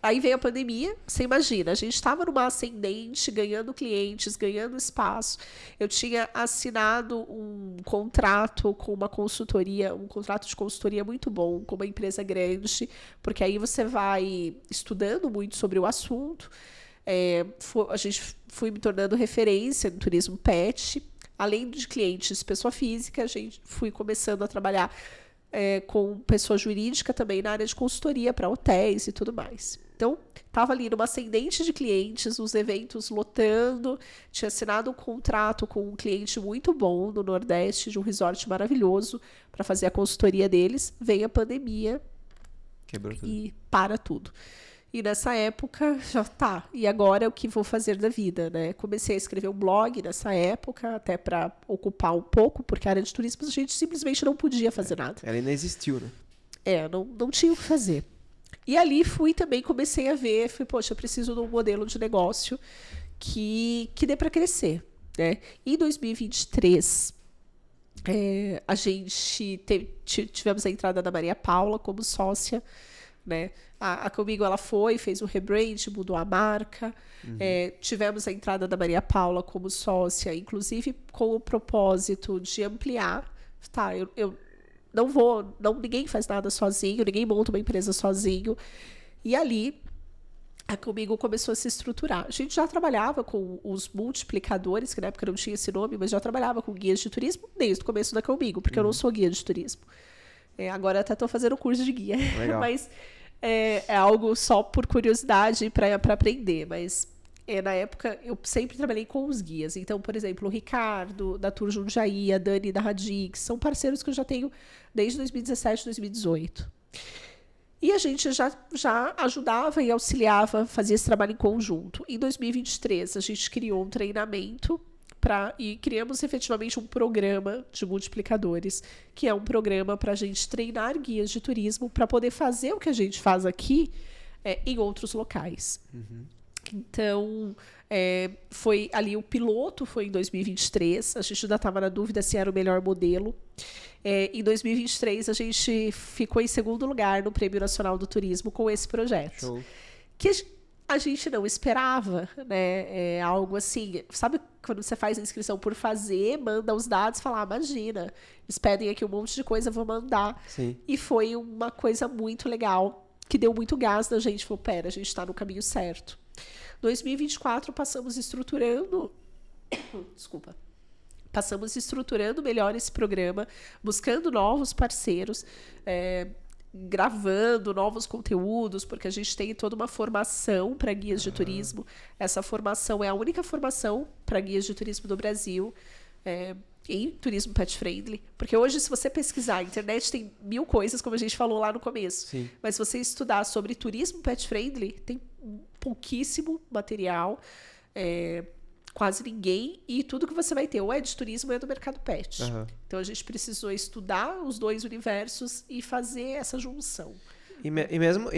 Aí veio a pandemia, você imagina, a gente estava numa ascendente, ganhando clientes, ganhando espaço. Eu tinha assinado um contrato com uma consultoria, um contrato de consultoria muito bom, com uma empresa grande, porque aí você vai estudando muito sobre o assunto. A gente foi me tornando referência no turismo pet. Além de clientes pessoa física, a gente fui começando a trabalhar com pessoa jurídica também na área de consultoria para hotéis e tudo mais. Então, estava ali numa ascendente de clientes, os eventos lotando, tinha assinado um contrato com um cliente muito bom no Nordeste, de um resort maravilhoso, para fazer a consultoria deles. Veio a pandemia. Quebrou tudo. E para tudo. E nessa época, e agora o que vou fazer da vida, né? Comecei a escrever um blog nessa época, até para ocupar um pouco, porque a área de turismo a gente simplesmente não podia fazer nada. Ela ainda existiu, né? Não tinha o que fazer. E ali comecei a ver, poxa, eu preciso de um modelo de negócio que dê para crescer, né? Em 2023, a gente tivemos a entrada da Maria Paula como sócia, né? A Comigo, ela fez o rebrand, mudou a marca. Tivemos a entrada da Maria Paula como sócia, inclusive com o propósito de ampliar. Eu ninguém faz nada sozinho, ninguém monta uma empresa sozinho. E ali, a Comigo começou a se estruturar. A gente já trabalhava com os multiplicadores, que na época não tinha esse nome, mas já trabalhava com guias de turismo desde o começo da Comigo, porque eu não sou guia de turismo. Agora até estou fazendo curso de guia. Legal. Mas é algo só por curiosidade para aprender. Mas na época eu sempre trabalhei com os guias. Então, por exemplo, o Ricardo, da Tour Jundiaí, a Dani, da Radix, são parceiros que eu já tenho desde 2017, 2018. E a gente já ajudava e auxiliava, fazia esse trabalho em conjunto. Em 2023, a gente criou um treinamento e criamos efetivamente um programa de multiplicadores, que é um programa para a gente treinar guias de turismo para poder fazer o que a gente faz aqui em outros locais. Então, foi ali o piloto, foi em 2023, a gente ainda estava na dúvida se era o melhor modelo. Em 2023, a gente ficou em segundo lugar no Prêmio Nacional do Turismo com esse projeto. Show. Que a gente não esperava, né? Algo assim, sabe quando você faz a inscrição por fazer, manda os dados, fala, imagina, eles pedem aqui um monte de coisa, vou mandar. Sim. E foi uma coisa muito legal, que deu muito gás na gente, falou, a gente está no caminho certo. 2024, passamos estruturando melhor esse programa, buscando novos parceiros. gravando novos conteúdos, porque a gente tem toda uma formação para guias de turismo. Essa formação é a única formação para guias de turismo do Brasil, em turismo pet friendly. Porque hoje, se você pesquisar, a internet tem 1000 coisas, como a gente falou lá no começo. Sim. Mas se você estudar sobre turismo pet friendly, tem pouquíssimo material, quase ninguém, e tudo que você vai ter ou é de turismo ou é do mercado pet. Então a gente precisou estudar os dois universos e fazer essa junção. E mesmo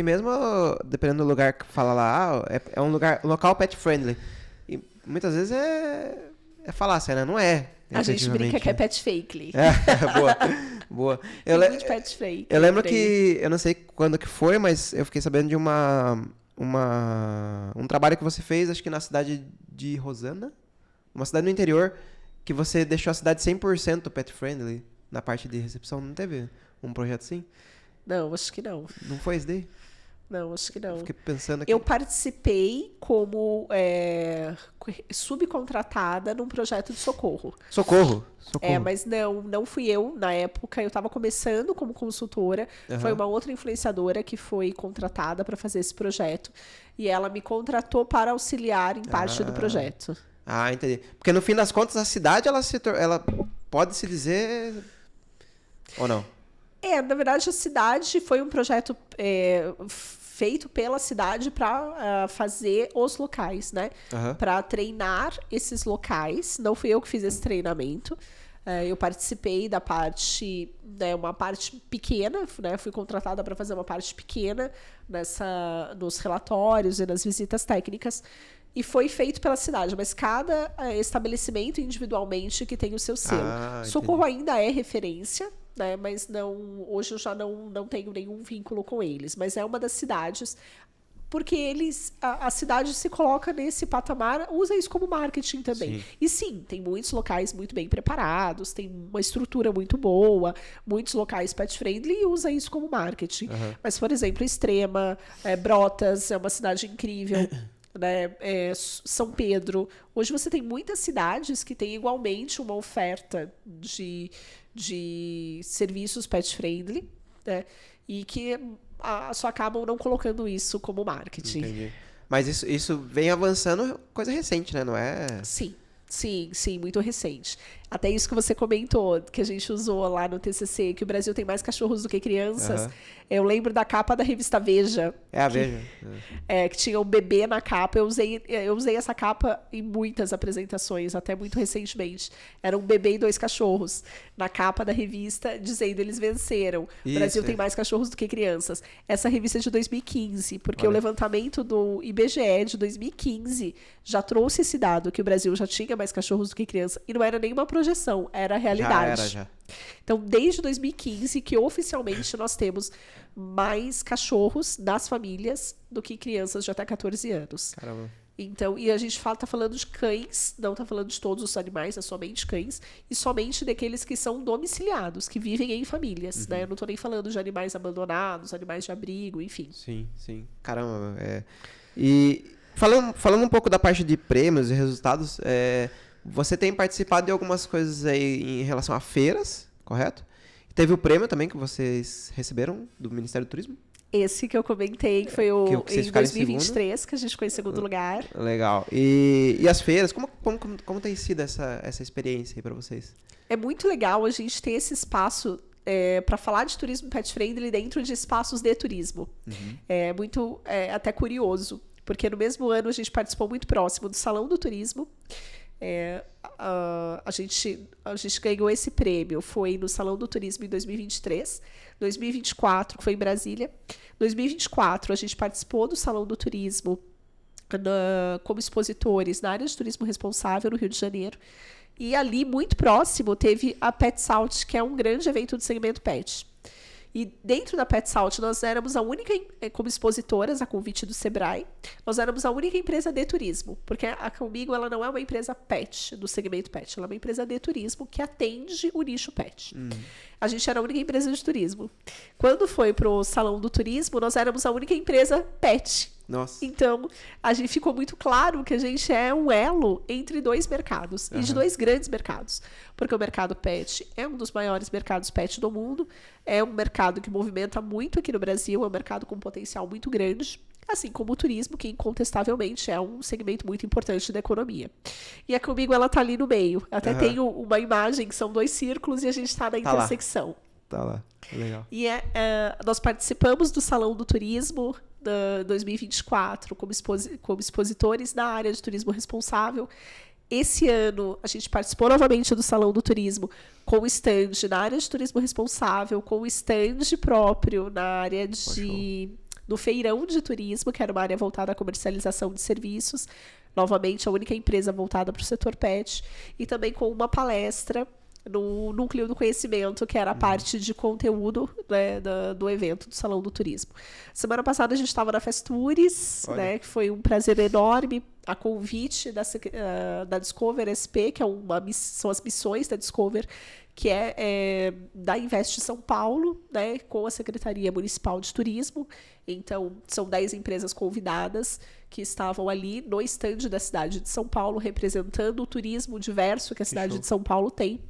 dependendo do lugar que fala lá, é um local pet friendly. E muitas vezes é falácia, né? Não é. A gente brinca que é pet fakely. Boa. Tem muito pet fake. Eu lembro que, eu não sei quando que foi, mas eu fiquei sabendo de um trabalho que você fez, acho que na cidade de Rosana, uma cidade no interior, que você deixou a cidade 100% pet friendly na parte de recepção. Não teve um projeto assim? Não, acho que não. Não foi isso daí? Não, acho que não. Fiquei pensando aqui. Eu participei como subcontratada num projeto de socorro. Socorro. Mas não fui eu na época. Eu estava começando como consultora. Foi uma outra influenciadora que foi contratada para fazer esse projeto. E ela me contratou para auxiliar em parte do projeto. Ah, entendi. Porque no fim das contas, a cidade, ela pode se dizer... Ou não? Na verdade, a cidade foi um projeto feito pela cidade para fazer os locais, né? Para treinar esses locais. Não fui eu que fiz esse treinamento. Eu participei da parte, uma parte pequena, né? Fui contratada para fazer uma parte pequena nos relatórios e nas visitas técnicas. E foi feito pela cidade, mas cada estabelecimento individualmente que tem o seu selo. Socorro ainda é referência, né? Mas hoje eu já não tenho nenhum vínculo com eles. Mas é uma das cidades, porque a cidade se coloca nesse patamar, usa isso como marketing também. Sim. E sim, tem muitos locais muito bem preparados, tem uma estrutura muito boa, muitos locais pet friendly e usa isso como marketing. Mas, por exemplo, Extrema, Brotas é uma cidade incrível. Né? São Pedro. Hoje você tem muitas cidades que têm igualmente uma oferta de serviços pet friendly, né? E que só acabam não colocando isso como marketing. Entendi. Mas isso vem avançando, coisa recente, né? Não é? Sim, muito recente. Até isso que você comentou, que a gente usou lá no TCC, que o Brasil tem mais cachorros do que crianças. Eu lembro da capa da revista Veja. A Veja. Que tinha um bebê na capa. Eu usei essa capa em muitas apresentações, até muito recentemente. Era um bebê e 2 cachorros na capa da revista, dizendo eles venceram. O Brasil tem mais cachorros do que crianças. Essa revista é de 2015, porque o levantamento do IBGE de 2015 já trouxe esse dado, que o Brasil já tinha mais cachorros do que crianças. E não era nenhuma projeção, era a realidade. Já. Então, desde 2015, que oficialmente nós temos mais cachorros nas famílias do que crianças de até 14 anos. Caramba. Então, e a gente tá falando de cães, não tá falando de todos os animais, é somente cães, e somente daqueles que são domiciliados, que vivem em famílias, né? Eu não tô nem falando de animais abandonados, animais de abrigo, enfim. Sim. Caramba, E falando um pouco da parte de prêmios e resultados, você tem participado de algumas coisas aí em relação a feiras, correto? Teve o prêmio também que vocês receberam do Ministério do Turismo? Esse que eu comentei foi em 2023, que a gente ficou em segundo lugar. Legal. E as feiras, como tem sido essa experiência aí para vocês? É muito legal a gente ter esse espaço para falar de turismo pet friendly dentro de espaços de turismo. É muito até curioso, porque no mesmo ano a gente participou muito próximo do Salão do Turismo. A gente ganhou esse prêmio, foi no Salão do Turismo em 2023, 2024 que foi em Brasília, 2024 a gente participou do Salão do Turismo como expositores na área de turismo responsável no Rio de Janeiro, e ali muito próximo teve a Pet Salt, que é um grande evento do segmento pet. E dentro da Pet Salt, nós éramos a única, como expositoras, a convite do Sebrae, nós éramos a única empresa de turismo, porque a Comigo, ela não é uma empresa pet, do segmento pet, ela é uma empresa de turismo que atende o nicho pet. A gente era a única empresa de turismo. Quando foi pro Salão do Turismo, nós éramos a única empresa pet. Nossa. Então, a gente ficou muito claro que a gente é um elo entre dois mercados, e de dois grandes mercados. Porque o mercado pet é um dos maiores mercados pet do mundo, é um mercado que movimenta muito aqui no Brasil, é um mercado com potencial muito grande, assim como o turismo, que incontestavelmente é um segmento muito importante da economia. E a Comigo, ela tá ali no meio. Até tenho uma imagem que são 2 círculos e a gente tá na intersecção. Tá lá, legal. E nós participamos do Salão do Turismo 2024 como expositores da área de turismo responsável. Esse ano, a gente participou novamente do Salão do Turismo com stand na área de turismo responsável, com stand próprio na área do feirão de turismo, que era uma área voltada à comercialização de serviços. Novamente, a única empresa voltada para o setor pet. E também com uma palestra no Núcleo do Conhecimento, que era a parte de conteúdo, né, do evento do Salão do Turismo. Semana passada a gente estava na Festures, né, que foi um prazer enorme, a convite da Discover SP, que são as missões da Discover, que é da Invest São Paulo, né, com a Secretaria Municipal de Turismo. Então, são 10 empresas convidadas que estavam ali no estande da cidade de São Paulo, representando o turismo diverso que a cidade de São Paulo tem.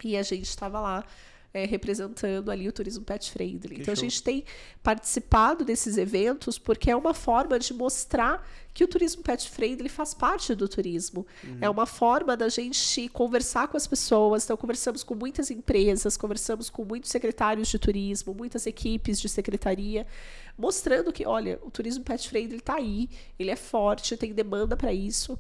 E a gente estava lá representando ali o turismo pet friendly. Então, a gente tem participado desses eventos porque é uma forma de mostrar que o turismo pet friendly faz parte do turismo. É uma forma da gente conversar com as pessoas. Então, conversamos com muitas empresas, conversamos com muitos secretários de turismo, muitas equipes de secretaria, mostrando que, olha, o turismo pet friendly está aí, ele é forte, tem demanda para isso.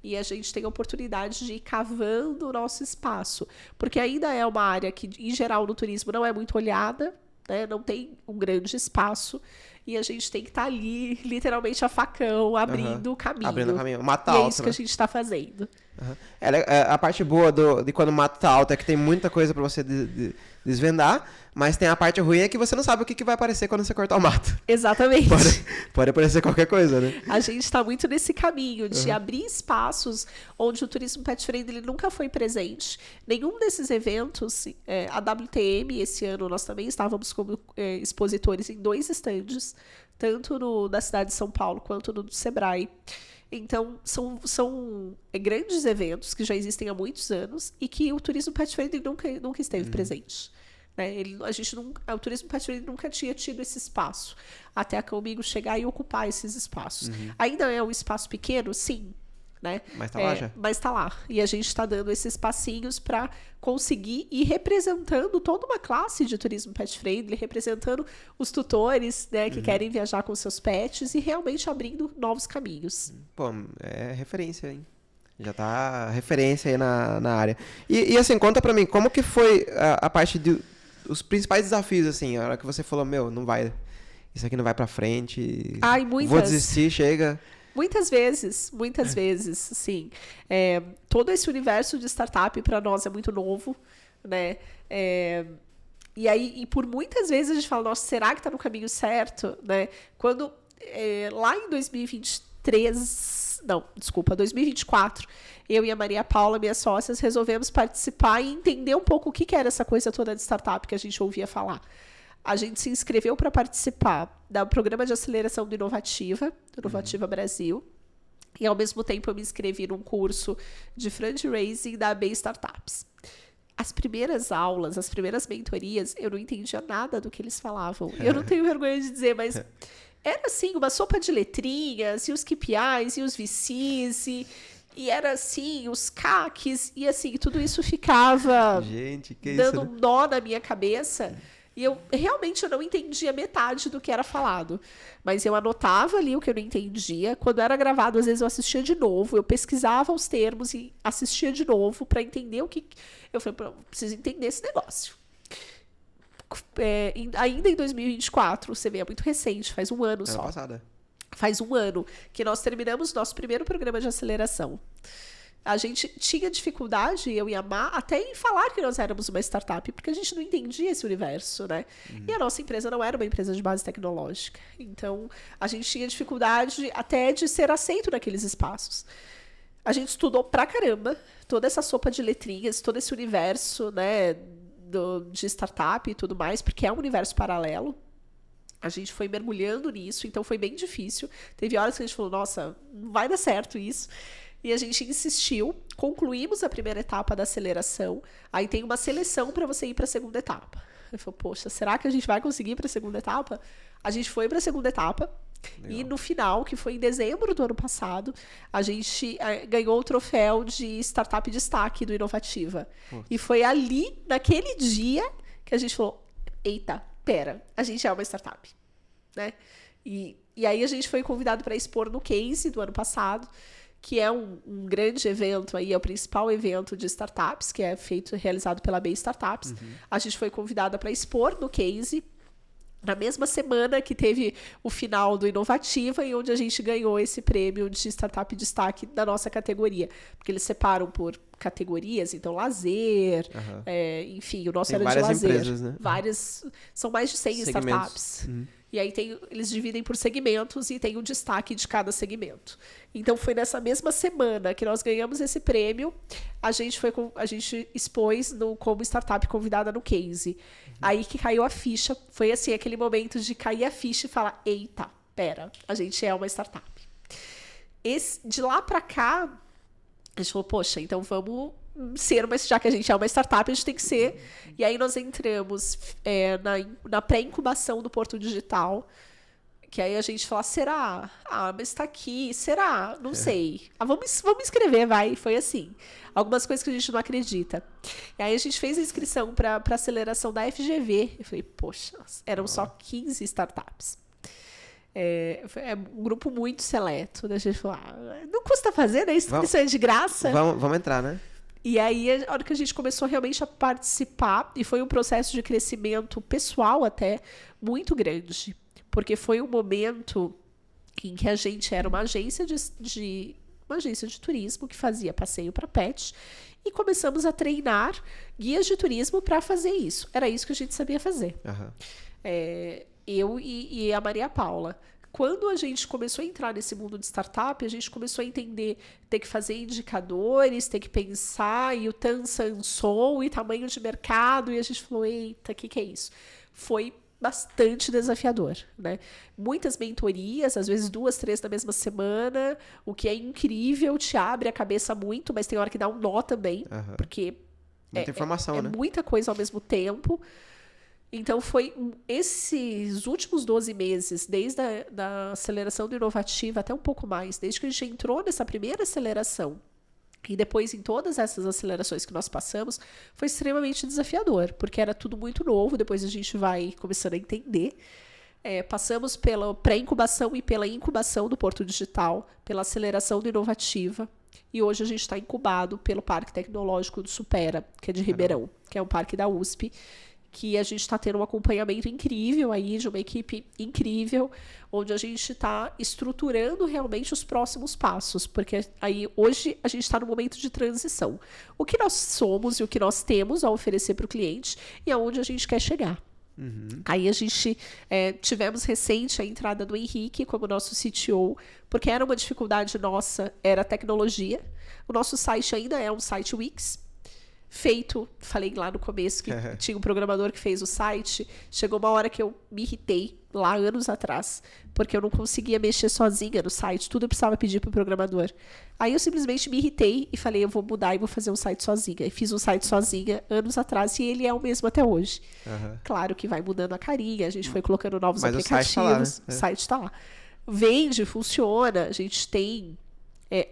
E a gente tem a oportunidade de ir cavando o nosso espaço. Porque ainda é uma área que, em geral, no turismo não é muito olhada, né? Não tem um grande espaço. E a gente tem que estar ali, literalmente, a facão, abrindo o caminho. Abrindo o caminho. Mata e alta, é isso que a gente está fazendo. A parte boa de quando o mato tá alto é que tem muita coisa pra você desvendar, mas tem a parte ruim é que você não sabe o que vai aparecer quando você cortar o mato. Exatamente. Pode aparecer qualquer coisa, né? A gente está muito nesse caminho de abrir espaços onde o turismo pet friendly nunca foi presente. Nenhum desses eventos, a WTM, esse ano nós também estávamos como expositores em 2 estandes, tanto da cidade de São Paulo quanto no do Sebrae. Então, são grandes eventos que já existem há muitos anos e que o turismo pet friendly nunca esteve presente. Né? O turismo pet friendly nunca tinha tido esse espaço, até a Comigo chegar e ocupar esses espaços. Ainda é um espaço pequeno, sim, né? Mas tá lá já. Mas tá lá. E a gente está dando esses passinhos para conseguir ir representando toda uma classe de turismo pet friendly, representando os tutores, né, que querem viajar com seus pets e realmente abrindo novos caminhos. Pô, é referência, hein? Já tá referência aí na área. E assim, conta pra mim, como que foi a parte os principais desafios, assim, a hora que você falou, não vai, isso aqui não vai pra frente, vou desistir, chega... Muitas vezes, sim. Todo esse universo de startup para nós é muito novo, né? E por muitas vezes a gente fala, nossa, será que está no caminho certo, né? Quando lá em 2024, eu e a Maria Paula, minhas sócias, resolvemos participar e entender um pouco o que era essa coisa toda de startup que a gente ouvia falar. A gente se inscreveu para participar do programa de aceleração do Inovativa Brasil. E, ao mesmo tempo, eu me inscrevi num curso de fundraising da AB Startups. As primeiras aulas, as primeiras mentorias, eu não entendia nada do que eles falavam. Eu não tenho vergonha de dizer, mas era assim, uma sopa de letrinhas, e os KPIs, e os VCs, e era assim, os CACs, e assim, tudo isso ficava dando um nó na minha cabeça. E eu realmente não entendia metade do que era falado. Mas eu anotava ali o que eu não entendia. Quando era gravado, às vezes eu assistia de novo. Eu pesquisava os termos e assistia de novo para entender o que... Eu falei, preciso entender esse negócio. Ainda em 2024, você vê, é muito recente, faz um ano só. Passada. Faz um ano que nós terminamos nosso primeiro programa de aceleração. A gente tinha dificuldade, eu e a Má, até em falar que nós éramos uma startup, porque a gente não entendia esse universo, né? E a nossa empresa não era uma empresa de base tecnológica. Então, a gente tinha dificuldade até de ser aceito naqueles espaços. A gente estudou pra caramba toda essa sopa de letrinhas, todo esse universo, né, de startup e tudo mais, porque é um universo paralelo. A gente foi mergulhando nisso, então foi bem difícil. Teve horas que a gente falou, nossa, não vai dar certo isso. E a gente insistiu, concluímos a primeira etapa da aceleração. Aí tem uma seleção para você ir para a segunda etapa. Eu falei, poxa, será que a gente vai conseguir ir para a segunda etapa? A gente foi para a segunda etapa. Legal. E no final, que foi em dezembro do ano passado, a gente ganhou o troféu de Startup Destaque do Inovativa. E foi ali, naquele dia, que a gente falou, eita, pera, a gente é uma startup, né? E aí a gente foi convidado para expor no Case do ano passado, que é um grande evento, aí é o principal evento de startups, que é realizado pela Bay Startups. A gente foi convidada para expor no Case, na mesma semana que teve o final do Inovativa, e onde a gente ganhou esse prêmio de Startup Destaque da nossa categoria. Porque eles separam por categorias, então lazer, enfim, o nosso tem era de lazer. Empresas, né? São mais de 100 segmentos. Startups. E aí eles dividem por segmentos e tem o destaque de cada segmento. Então foi nessa mesma semana que nós ganhamos esse prêmio, a gente expôs como startup convidada no Case. Aí que caiu a ficha, foi assim, aquele momento de cair a ficha e falar, eita, pera, a gente é uma startup. De lá pra cá, a gente falou, poxa, então vamos ser, mas já que a gente é uma startup, a gente tem que ser. E aí nós entramos na pré-incubação do Porto Digital, que aí a gente fala, será? Ah, mas tá aqui, será? Não sei. Ah, vamos escrever, vai. Foi assim. Algumas coisas que a gente não acredita. E aí a gente fez a inscrição para aceleração da FGV. Eu falei, poxa, eram só 15 startups. É um grupo muito seleto. A gente falou, não custa fazer, né? Isso é de graça. Vamos entrar, né? E aí, a hora que a gente começou realmente a participar, e foi um processo de crescimento pessoal até muito grande, porque foi um momento em que a gente era uma agência de turismo que fazia passeio para pet, e começamos a treinar guias de turismo para fazer isso. Era isso que a gente sabia fazer. Eu e a Maria Paula. Quando a gente começou a entrar nesse mundo de startup, a gente começou a entender, ter que fazer indicadores, ter que pensar, e o Tansanson, e tamanho de mercado, e a gente falou, eita, o que é isso? Foi bastante desafiador, né? Muitas mentorias, às vezes 2, 3 na mesma semana, o que é incrível, te abre a cabeça muito, mas tem hora que dá um nó também, porque muita informação, né? Muita coisa ao mesmo tempo. Então, foi esses últimos 12 meses, desde a aceleração do Inovativa até um pouco mais, desde que a gente entrou nessa primeira aceleração e depois em todas essas acelerações que nós passamos, foi extremamente desafiador, porque era tudo muito novo, depois a gente vai começando a entender. Passamos pela pré-incubação e pela incubação do Porto Digital, pela aceleração do Inovativa, e hoje a gente está incubado pelo Parque Tecnológico do Supera, que é de Ribeirão, que é um parque da USP, que a gente está tendo um acompanhamento incrível aí, de uma equipe incrível, onde a gente está estruturando realmente os próximos passos, porque aí hoje a gente está no momento de transição. O que nós somos e o que nós temos a oferecer para o cliente e aonde a gente quer chegar. Aí a gente tivemos recente a entrada do Henrique como nosso CTO, porque era uma dificuldade nossa, era a tecnologia. O nosso site ainda é um site Wix, falei lá no começo que tinha um programador que fez o site, chegou uma hora que eu me irritei, lá anos atrás, porque eu não conseguia mexer sozinha no site, tudo eu precisava pedir pro programador. Aí eu simplesmente me irritei e falei, eu vou mudar e vou fazer um site sozinha. E fiz um site sozinha anos atrás e ele é o mesmo até hoje. Claro que vai mudando a carinha, a gente foi colocando novos aplicativos, o site está lá. Vende, funciona, a gente tem...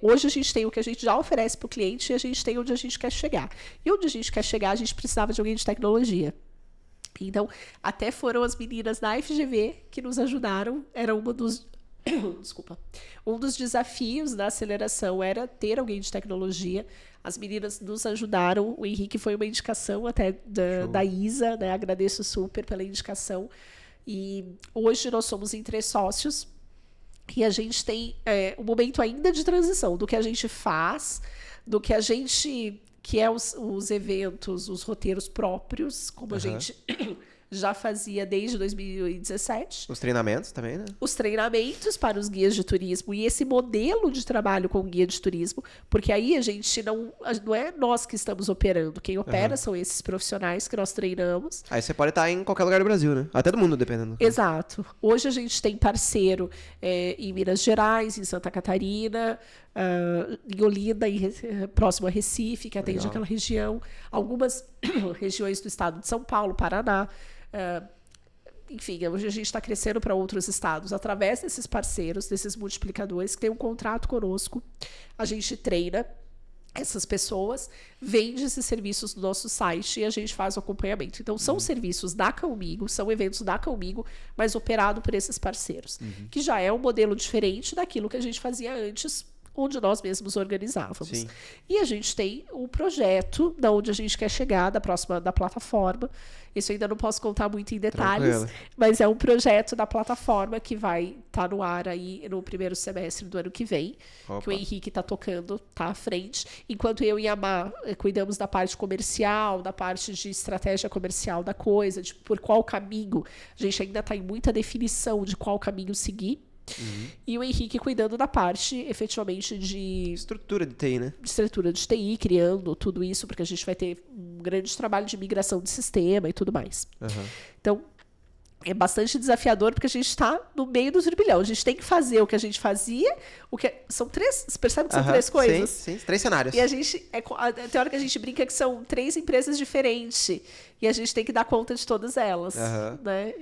hoje a gente tem o que a gente já oferece para o cliente e a gente tem onde a gente quer chegar. E onde a gente quer chegar, a gente precisava de alguém de tecnologia. Então, até foram as meninas da FGV que nos ajudaram. Era uma dos... Desculpa. Um dos desafios da aceleração era ter alguém de tecnologia. As meninas nos ajudaram. O Henrique foi uma indicação até da Isa, né? Agradeço super pela indicação. E hoje nós somos em 3 sócios. E a gente tem um momento ainda de transição do que a gente faz, do que a gente... que é os eventos, os roteiros próprios, como a gente já fazia desde 2017. Os treinamentos também, né? Os treinamentos para os guias de turismo e esse modelo de trabalho com guia de turismo, porque aí a gente não é nós que estamos operando, quem opera são esses profissionais que nós treinamos. Aí você pode estar em qualquer lugar do Brasil, né? Até do mundo, dependendo. Exato. Hoje a gente tem parceiro em Minas Gerais, em Santa Catarina, em Olinda, próximo a Recife, que atende aquela região, algumas regiões do estado de São Paulo, Paraná. Enfim, hoje a gente está crescendo para outros estados através desses parceiros, desses multiplicadores que têm um contrato conosco. A gente treina essas pessoas, vende esses serviços no nosso site e a gente faz o acompanhamento. Então, são serviços da Calmigo, são eventos da Calmigo, mas operado por esses parceiros, que já é um modelo diferente daquilo que a gente fazia antes, onde nós mesmos organizávamos. Sim. E a gente tem um projeto da onde a gente quer chegar, da plataforma. Isso eu ainda não posso contar muito em detalhes, Tranquilo. mas é um projeto da plataforma que vai estar no ar aí no primeiro semestre do ano que vem, que o Henrique está tocando, está à frente, enquanto eu e a Má cuidamos da parte comercial, da parte de estratégia comercial da coisa, de por qual caminho. A gente ainda está em muita definição de qual caminho seguir. E o Henrique cuidando da parte, efetivamente, de Estrutura de TI, né? estrutura de TI, criando tudo isso, porque a gente vai ter um grande trabalho de migração de sistema e tudo mais. Então, é bastante desafiador, porque a gente está no meio do turbilhão. A gente tem que fazer o que a gente fazia, são três, você percebe que são três coisas? Sim, 3 cenários. E a gente, tem hora que a gente brinca que são 3 empresas diferentes, e a gente tem que dar conta de todas elas, né?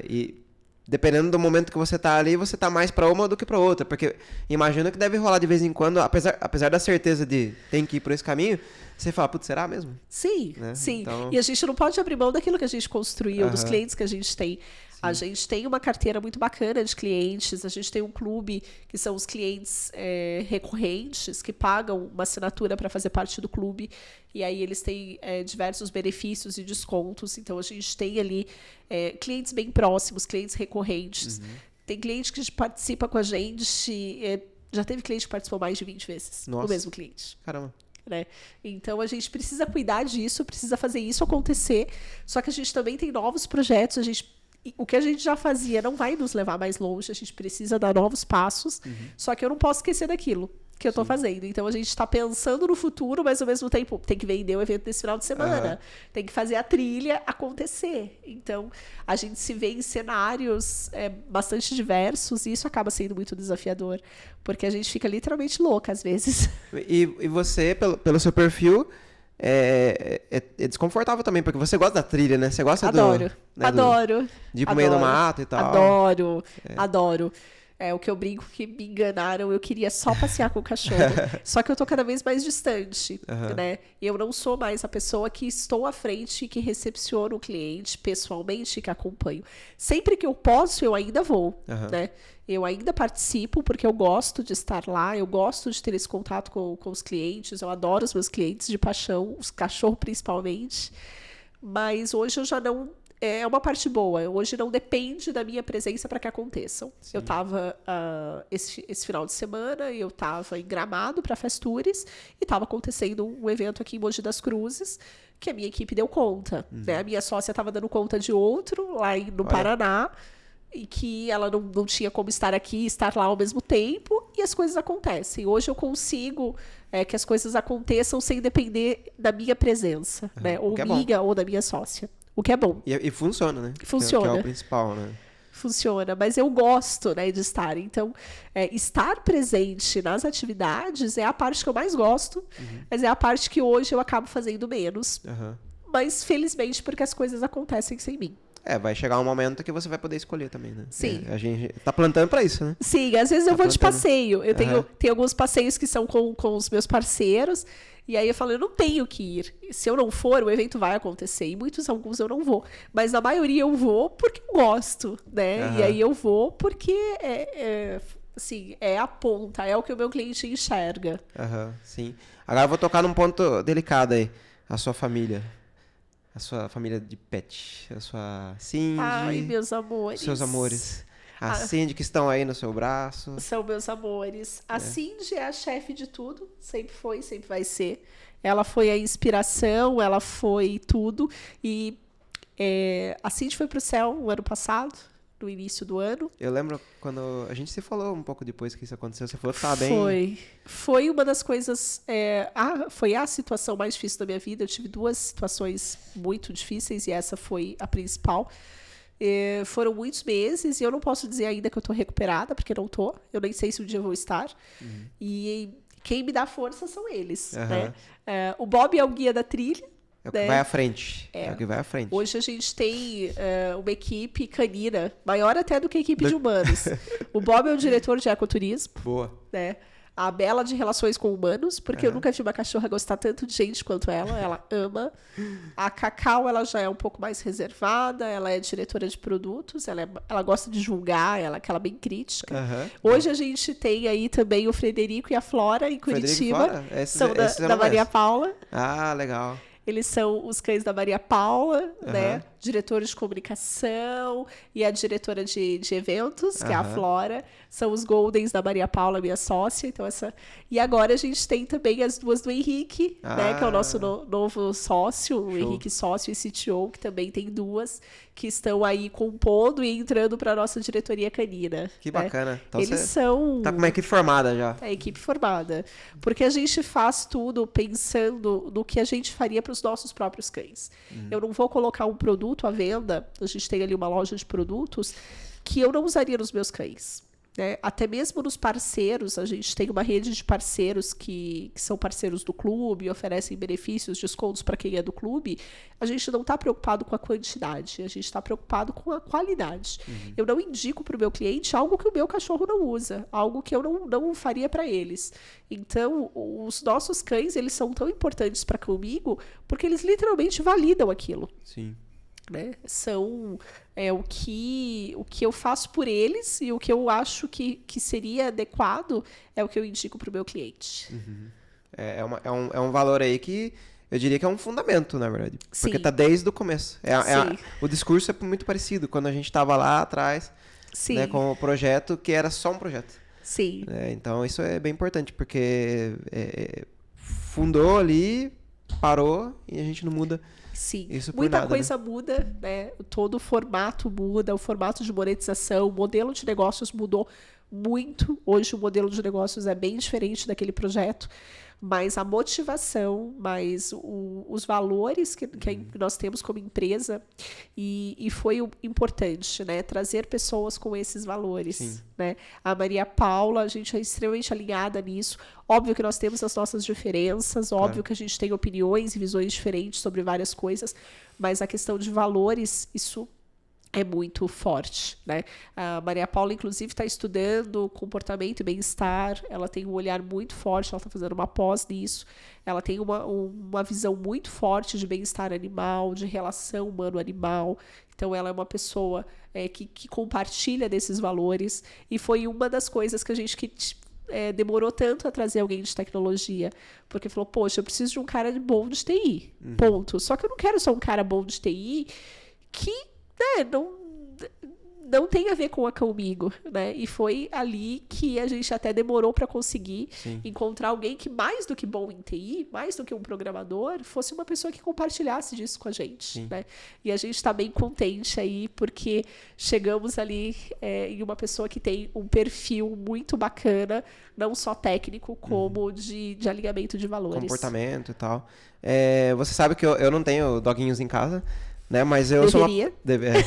E dependendo do momento que você tá ali, você tá mais pra uma do que pra outra. Porque imagino que deve rolar de vez em quando, apesar da certeza de tem que ir por esse caminho, você fala, putz, será mesmo? Sim, Né? sim. Então... E a gente não pode abrir mão daquilo que a gente construiu, dos clientes que a gente tem. A gente tem uma carteira muito bacana de clientes, a gente tem um clube que são os clientes recorrentes, que pagam uma assinatura para fazer parte do clube, e aí eles têm diversos benefícios e descontos. Então a gente tem ali clientes bem próximos, clientes recorrentes. Tem cliente que participa com a gente, já teve cliente que participou mais de 20 vezes, o mesmo cliente. Caramba. Né? Então a gente precisa cuidar disso, precisa fazer isso acontecer, só que a gente também tem novos projetos, o que a gente já fazia não vai nos levar mais longe, a gente precisa dar novos passos, só que eu não posso esquecer daquilo que eu estou fazendo. Então a gente está pensando no futuro, mas ao mesmo tempo tem que vender o evento desse final de semana, tem que fazer a trilha acontecer. Então a gente se vê em cenários bastante diversos e isso acaba sendo muito desafiador, porque a gente fica literalmente louca às vezes. E você, pelo seu perfil, é desconfortável também, porque você gosta da trilha, né? Você gosta Adoro. De ir pro meio do mato e tal. Adoro. O que eu brinco que me enganaram, eu queria só passear com o cachorro. Só que eu tô cada vez mais distante, né? Eu não sou mais a pessoa que estou à frente e que recepciona o cliente pessoalmente, que acompanho. Sempre que eu posso, eu ainda vou, né? Eu ainda participo porque eu gosto de estar lá, eu gosto de ter esse contato com os clientes, eu adoro os meus clientes de paixão, os cachorros principalmente. Mas hoje eu já não... É uma parte boa. Hoje não depende da minha presença para que aconteçam. Sim. Eu estava esse final de semana, eu estava em Gramado para Festures e estava acontecendo um evento aqui em Mogi das Cruzes que a minha equipe deu conta. Né? A minha sócia estava dando conta de outro lá no Paraná e que ela não tinha como estar aqui e estar lá ao mesmo tempo e as coisas acontecem. Hoje eu consigo que as coisas aconteçam sem depender da minha presença, né? Ou minha ou da minha sócia. O que é bom. E funciona, né? Funciona. Que é o principal, né? Funciona, mas eu gosto, né, de estar. Então, estar presente nas atividades é a parte que eu mais gosto, mas é a parte que hoje eu acabo fazendo menos. Mas, felizmente, porque as coisas acontecem sem mim. Vai chegar um momento que você vai poder escolher também, né? Sim. A gente tá plantando pra isso, né? Sim, às vezes eu vou de passeio. Eu tenho alguns passeios que são com os meus parceiros. E aí eu falo, eu não tenho que ir. Se eu não for, o evento vai acontecer. E alguns eu não vou. Mas na maioria eu vou porque eu gosto, né? E aí eu vou porque assim, é a ponta, é o que o meu cliente enxerga. Sim. Agora eu vou tocar num ponto delicado aí. A sua família. A sua família de pet. A sua Cindy. Ai, meus amores. Seus amores. A Cindy que estão aí no seu braço. São meus amores. A Cindy é a chefe de tudo. Sempre foi, sempre vai ser. Ela foi a inspiração, ela foi tudo. E A Cindy foi pro céu o ano passado, no início do ano. Eu lembro quando a gente se falou um pouco depois que isso aconteceu. Você falou que tá bem... Foi uma das coisas... foi a situação mais difícil da minha vida. Eu tive 2 situações muito difíceis e essa foi a principal. Foram muitos meses e eu não posso dizer ainda que eu tô recuperada, porque não tô. Eu nem sei se um dia eu vou estar. E quem me dá força são eles, né? O Bob é o guia da trilha. É o que vai à frente. É o que vai à frente. Hoje a gente tem uma equipe canina, maior até do que a equipe de humanos. O Bob é o diretor de ecoturismo. Boa. Né? A Bela de relações com humanos, porque eu nunca vi uma cachorra gostar tanto de gente quanto ela. Ela ama. A Cacau, ela já é um pouco mais reservada. Ela é diretora de produtos. Ela gosta de julgar. Ela é aquela bem crítica. Hoje a gente tem aí também o Frederico e a Flora em Curitiba. São da Maria Paula. Ah, legal. Eles são os cães da Maria Paula, né? Diretores de comunicação e a diretora de eventos, que é a Flora. São os Goldens da Maria Paula, minha sócia. Então E agora a gente tem também as 2 do Henrique, né? Que é o nosso novo sócio, o Henrique sócio e CTO, que também tem 2 que estão aí compondo e entrando para a nossa diretoria canina. Que bacana. Então eles são... Tá com uma equipe formada já. A equipe formada. Porque a gente faz tudo pensando no que a gente faria para os nossos próprios cães. Eu não vou colocar um produto à venda, a gente tem ali uma loja de produtos, que eu não usaria nos meus cães. Né? Até mesmo nos parceiros, a gente tem uma rede de parceiros que são parceiros do clube, oferecem benefícios, descontos para quem é do clube. A gente não está preocupado com a quantidade, a gente está preocupado com a qualidade. Eu não indico para o meu cliente algo que o meu cachorro não usa, algo que eu não faria para eles. Então, os nossos cães, eles são tão importantes para comigo porque eles literalmente validam aquilo. Sim. Né? São o que eu faço por eles e o que eu acho que seria adequado é o que eu indico para o meu cliente. É um valor aí que eu diria que é um fundamento, na verdade. Sim. Porque tá desde o começo. O discurso é muito parecido. Quando a gente estava lá atrás, né, com o projeto, que era só um projeto. Sim. Então isso é bem importante, porque fundou ali, parou e a gente não muda. Sim, isso por muita nada, coisa muda, né? Todo o formato muda, o formato de monetização, o modelo de negócios mudou muito. Hoje o modelo de negócios é bem diferente daquele projeto, mas a motivação, mas os valores que nós temos como empresa e foi importante, né? Trazer pessoas com esses valores, né? A Maria Paula, a gente é extremamente alinhada nisso. Óbvio que nós temos as nossas diferenças, óbvio que a gente tem opiniões e visões diferentes sobre várias coisas, mas a questão de valores, isso é muito forte, né? A Maria Paula, inclusive, está estudando comportamento e bem-estar, ela tem um olhar muito forte, ela está fazendo uma pós nisso, ela tem uma visão muito forte de bem-estar animal, de relação humano-animal, então ela é uma pessoa que compartilha desses valores, e foi uma das coisas que a gente demorou tanto a trazer alguém de tecnologia, porque falou, poxa, eu preciso de um cara bom de TI, ponto. Só que eu não quero só um cara bom de TI que não tem a ver comigo, né? E foi ali que a gente até demorou para conseguir encontrar alguém que, mais do que bom em TI, mais do que um programador, fosse uma pessoa que compartilhasse disso com a gente, né? E a gente está bem contente aí, porque chegamos ali em uma pessoa que tem um perfil muito bacana, não só técnico, como de alinhamento de valores. Comportamento e tal. Você sabe que eu não tenho doguinhos em casa, né? Mas eu Deveria.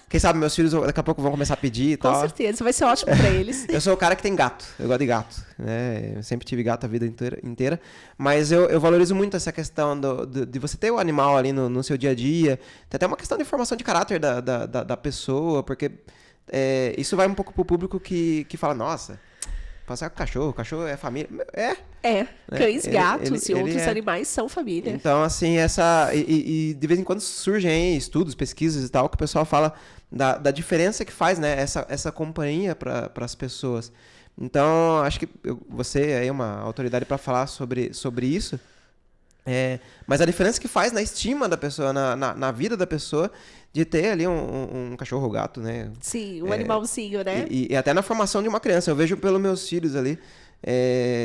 Quem sabe meus filhos daqui a pouco vão começar a pedir e tal. Com certeza, vai ser ótimo pra eles. Eu sou o cara que tem gato, eu gosto de gato, né? Eu sempre tive gato a vida inteira, mas eu valorizo muito essa questão de você ter o animal ali no seu dia a dia. Tem até uma questão de formação de caráter da pessoa, porque isso vai um pouco pro público que fala, nossa, passar com o cachorro é família. Cães, gatos e outros animais são família. Então, assim, e de vez em quando surgem aí estudos, pesquisas e tal, que o pessoal fala da diferença que faz, né, essa companhia para as pessoas. Então, acho que você aí é uma autoridade para falar sobre isso. Mas a diferença que faz na estima da pessoa, na vida da pessoa, de ter ali um cachorro ou gato, né? Sim, um animalzinho, né? E até na formação de uma criança. Eu vejo pelos meus filhos ali,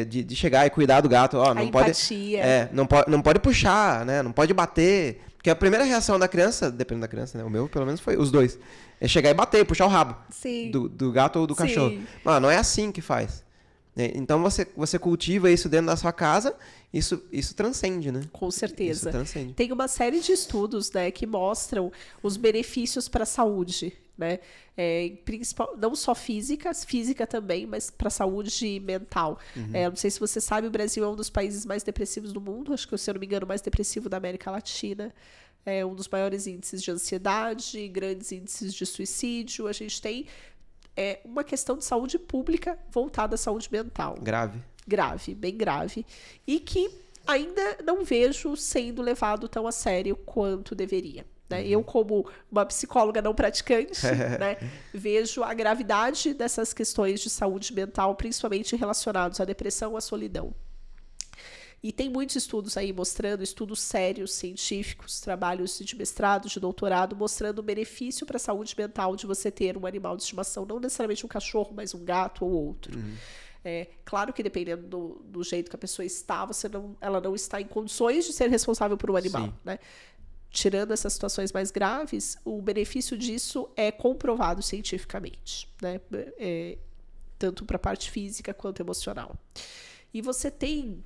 de chegar e cuidar do gato. Ó, não empatia. Não pode puxar, né? Não pode bater. Porque a primeira reação da criança, dependendo da criança, né? O meu, pelo menos, foi os dois. É chegar e bater, puxar o rabo. Sim. Do gato ou do cachorro. Mano, não é assim que faz. Então você cultiva isso dentro da sua casa, isso transcende, né? Com certeza. Isso transcende. Tem uma série de estudos, né, que mostram os benefícios para a saúde, né? Não só física também, mas para a saúde mental. Não sei se você sabe, o Brasil é um dos países mais depressivos do mundo, acho que, se eu não me engano, o mais depressivo da América Latina. É um dos maiores índices de ansiedade, grandes índices de suicídio. A gente tem uma questão de saúde pública voltada à saúde mental. Grave, bem grave. E que ainda não vejo sendo levado tão a sério quanto deveria. Né? Eu, como uma psicóloga não praticante, né, vejo a gravidade dessas questões de saúde mental, principalmente relacionados à depressão, à solidão. E tem muitos estudos aí mostrando, estudos sérios, científicos, trabalhos de mestrado, de doutorado, mostrando o benefício para a saúde mental de você ter um animal de estimação, não necessariamente um cachorro, mas um gato ou outro. Claro que dependendo do jeito que a pessoa está, ela não está em condições de ser responsável por um animal, né? Tirando essas situações mais graves, o benefício disso é comprovado cientificamente, né? Tanto para a parte física quanto emocional. E você tem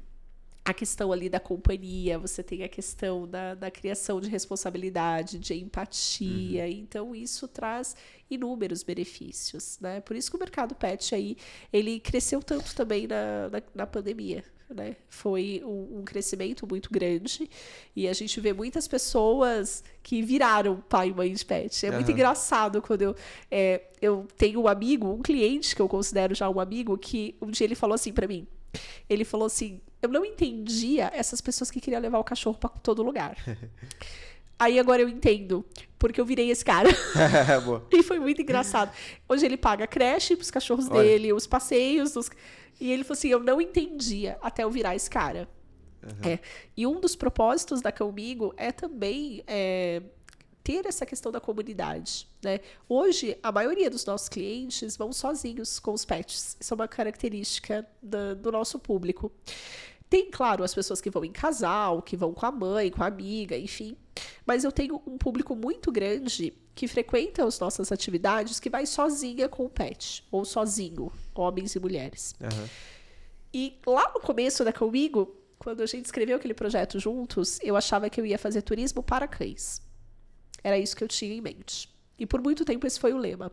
a questão ali da companhia, você tem a questão da criação de responsabilidade, de empatia. Então, isso traz inúmeros benefícios, né? Por isso que o mercado pet aí, ele cresceu tanto também na pandemia, né? Foi um crescimento muito grande e a gente vê muitas pessoas que viraram pai e mãe de pet. É muito engraçado quando eu tenho um amigo, um cliente que eu considero já um amigo, que um dia ele falou assim pra mim, ele falou assim, eu não entendia essas pessoas que queriam levar o cachorro pra todo lugar. Aí agora eu entendo, porque eu virei esse cara. E foi muito engraçado. Hoje ele paga a creche pros cachorros dele, os passeios. E ele falou assim, eu não entendia até eu virar esse cara. E um dos propósitos da Cãomigo é também ter essa questão da comunidade, né? Hoje, a maioria dos nossos clientes vão sozinhos com os pets. Isso é uma característica do nosso público. Tem, claro, as pessoas que vão em casal, que vão com a mãe, com a amiga, enfim. Mas eu tenho um público muito grande que frequenta as nossas atividades que vai sozinha com o pet, ou sozinho, homens e mulheres. E lá no começo da Cãomigo, quando a gente escreveu aquele projeto juntos, eu achava que eu ia fazer turismo para cães. Era isso que eu tinha em mente. E por muito tempo esse foi o lema.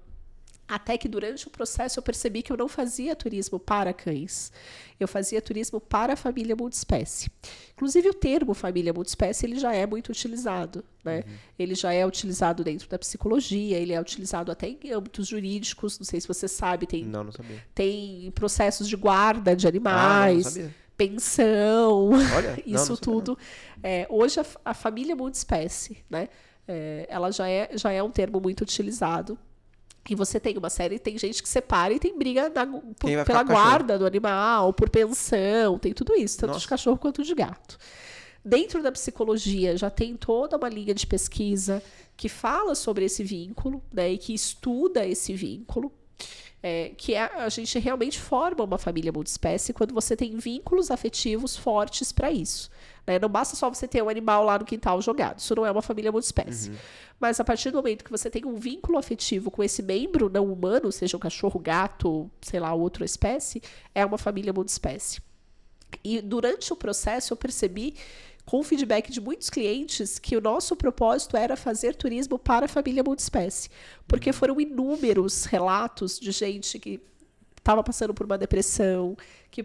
Até que durante o processo eu percebi que eu não fazia turismo para cães. Eu fazia turismo para a família multiespécie. Inclusive o termo família multiespécie, ele já é muito utilizado, né? Ele já é utilizado dentro da psicologia, ele é utilizado até em âmbitos jurídicos, não sei se você sabe, não sabia. Tem processos de guarda de animais, não sabia. Pensão, Olha, isso tudo. Hoje a família multiespécie, né? Ela já é um termo muito utilizado. E você tem uma série, tem gente que separa e tem briga pela guarda do animal, por pensão, tem tudo isso, tanto de cachorro quanto de gato. Dentro da psicologia já tem toda uma linha de pesquisa que fala sobre esse vínculo, né, e que estuda esse vínculo, que a gente realmente forma uma família multiespécie quando você tem vínculos afetivos fortes para isso. Né? Não basta só você ter um animal lá no quintal jogado, isso não é uma família multiespécie. Mas a partir do momento que você tem um vínculo afetivo com esse membro não humano, seja um cachorro, gato, sei lá, outra espécie, é uma família multiespécie. E durante o processo eu percebi, com o feedback de muitos clientes, que o nosso propósito era fazer turismo para a família multiespécie. Porque foram inúmeros relatos de gente que estava passando por uma depressão, que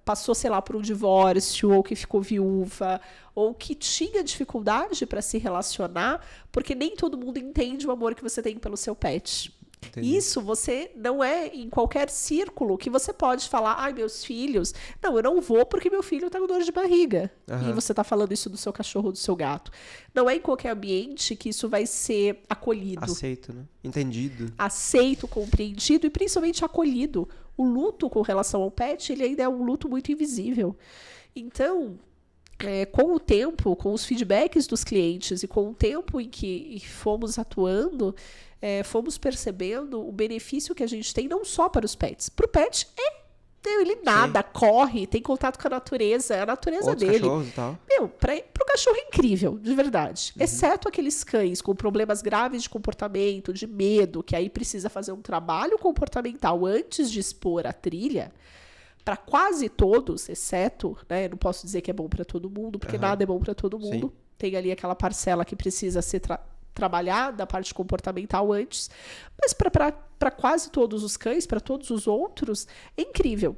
passou, sei lá, por um divórcio, ou que ficou viúva, ou que tinha dificuldade para se relacionar, porque nem todo mundo entende o amor que você tem pelo seu pet. Entendi. Isso você não é em qualquer círculo que você pode falar, ai, meus filhos, não, eu não vou porque meu filho tá com dor de barriga. E você tá falando isso do seu cachorro ou do seu gato. Não é em qualquer ambiente que isso vai ser acolhido. Aceito, né? Entendido. Aceito, compreendido e principalmente acolhido. O luto com relação ao pet, ele ainda é um luto muito invisível. Então, com o tempo, com os feedbacks dos clientes e com o tempo em que fomos atuando, fomos percebendo o benefício que a gente tem não só para os pets. Para o pet Ele nada, corre, tem contato com a natureza, é a natureza Outros dele. cachorros e tal. Pro cachorro é incrível, de verdade. Exceto aqueles cães com problemas graves de comportamento, de medo, que aí precisa fazer um trabalho comportamental antes de expor a trilha. Para quase todos, exceto, né, não posso dizer que é bom para todo mundo, porque nada é bom para todo mundo. Sim. Tem ali aquela parcela que precisa ser trabalhada, a parte comportamental antes. Mas para quase todos os cães, para todos os outros, é incrível.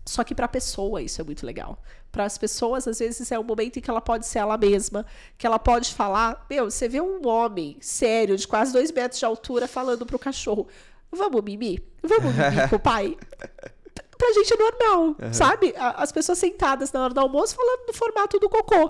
Só que para a pessoa isso é muito legal. Para as pessoas, às vezes, é um momento em que ela pode ser ela mesma, que ela pode falar... Você vê um homem sério, de quase 2 metros de altura, falando pro cachorro, vamos mimir com o pai? Pra gente é normal, sabe? As pessoas sentadas na hora do almoço falando do formato do cocô.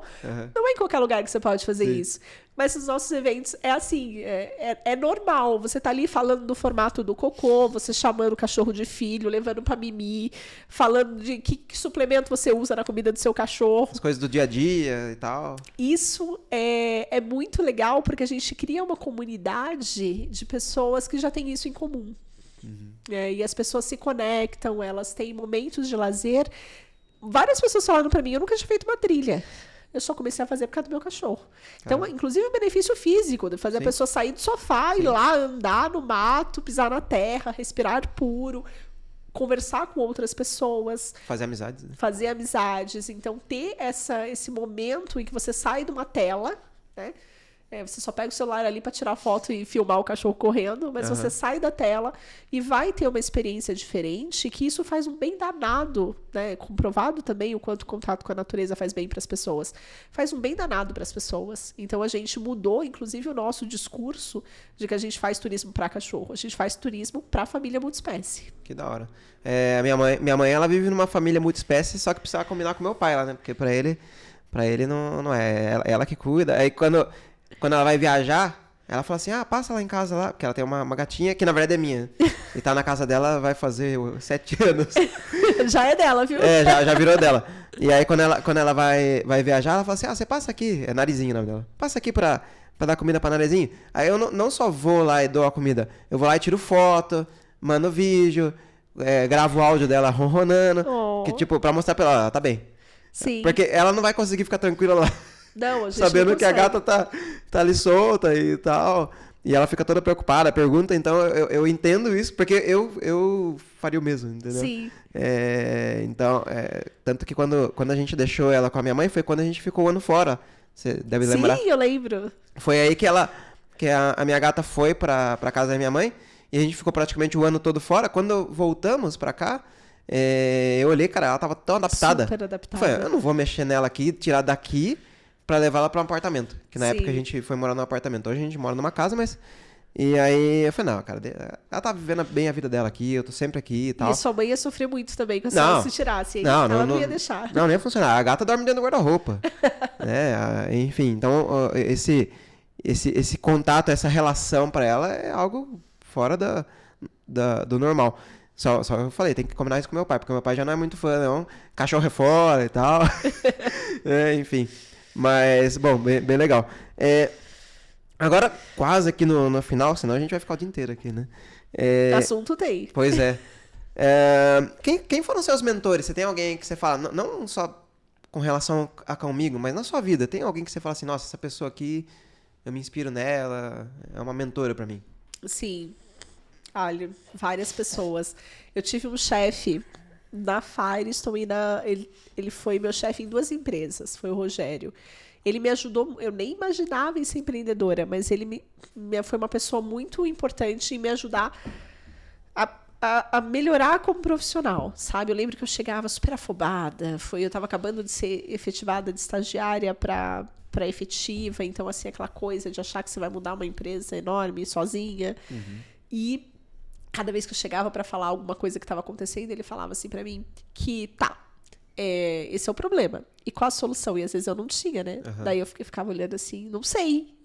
Não é em qualquer lugar que você pode fazer isso. Mas nos nossos eventos é assim, é normal. Você tá ali falando do formato do cocô, você chamando o cachorro de filho, levando pra mimir, falando de que suplemento você usa na comida do seu cachorro. As coisas do dia a dia e tal. Isso é muito legal porque a gente cria uma comunidade de pessoas que já têm isso em comum. E as pessoas se conectam, elas têm momentos de lazer. Várias pessoas falaram pra mim, eu nunca tinha feito uma trilha. Eu só comecei a fazer por causa do meu cachorro. Então, inclusive, o benefício físico de fazer a pessoa sair do sofá, ir lá, andar no mato, pisar na terra, respirar ar puro, conversar com outras pessoas. Fazer amizades. Né? Fazer amizades. Então, ter esse momento em que você sai de uma tela, né? Você só pega o celular ali para tirar foto e filmar o cachorro correndo, mas você sai da tela e vai ter uma experiência diferente, que isso faz um bem danado, né? Comprovado também o quanto o contato com a natureza faz bem para as pessoas. Faz um bem danado para as pessoas. Então a gente mudou, inclusive, o nosso discurso de que a gente faz turismo para cachorro. A gente faz turismo para família multiespécie. Que da hora. Minha mãe, ela vive numa família multiespécie, só que precisava combinar com meu pai lá, né? Porque para ele não é ela que cuida. Aí quando ela vai viajar, ela fala assim, passa lá em casa lá, porque ela tem uma gatinha que na verdade é minha. E tá na casa dela, vai fazer 7 anos. Já é dela, viu? Já virou dela. E aí quando ela vai viajar, ela fala assim, você passa aqui, é Narizinho o nome dela. Passa aqui pra dar comida pra Narizinho. Aí eu não só vou lá e dou a comida, eu vou lá e tiro foto, mando vídeo, gravo o áudio dela ronronando, que tipo, pra mostrar pra ela, tá bem. Sim. Porque ela não vai conseguir ficar tranquila lá. Não, a gente sabendo não que a gata tá ali solta e tal. E ela fica toda preocupada, pergunta. Então eu entendo isso, porque eu faria o mesmo, entendeu? Sim. Então, tanto que quando a gente deixou ela com a minha mãe, foi quando a gente ficou um ano fora. Você deve lembrar? Sim, eu lembro. Foi aí que a minha gata foi pra casa da minha mãe. E a gente ficou praticamente o ano todo fora. Quando voltamos pra cá, eu olhei, cara, ela tava tão adaptada. Super adaptada. Foi, eu não vou mexer nela aqui, tirar daqui pra levar ela pra um apartamento. Que na Sim. época a gente foi morar num apartamento. Hoje a gente mora numa casa, mas... E aí eu falei, não, cara, ela tá vivendo bem a vida dela aqui, eu tô sempre aqui e tal. E sua mãe ia sofrer muito também com Não. se tirasse. Não, ela não ia deixar. Não, nem ia funcionar. A gata dorme dentro do guarda-roupa. Enfim, então esse contato, essa relação pra ela é algo fora do normal. Só eu falei, tem que combinar isso com meu pai, porque meu pai já não é muito fã, não. Cachorro é fora e tal. Enfim. Mas, bom, bem legal. Agora, quase aqui no final, senão a gente vai ficar o dia inteiro aqui, né? Assunto tem. Pois é. Quem foram seus mentores? Você tem alguém que você fala, não só com relação a comigo, mas na sua vida, tem alguém que você fala assim, nossa, essa pessoa aqui, eu me inspiro nela, é uma mentora pra mim? Sim. Olha, várias pessoas. Eu tive um chefe na Firestone e ele foi meu chefe em 2 empresas, foi o Rogério. Ele me ajudou, eu nem imaginava em ser empreendedora, mas ele foi uma pessoa muito importante em me ajudar a melhorar como profissional, sabe? Eu lembro que eu chegava super afobada, eu estava acabando de ser efetivada de estagiária para efetiva, então assim, aquela coisa de achar que você vai mudar uma empresa enorme sozinha. E cada vez que eu chegava para falar alguma coisa que estava acontecendo, ele falava assim para mim que esse é o problema. E qual a solução? E às vezes eu não tinha, né? Daí eu ficava olhando assim, não sei.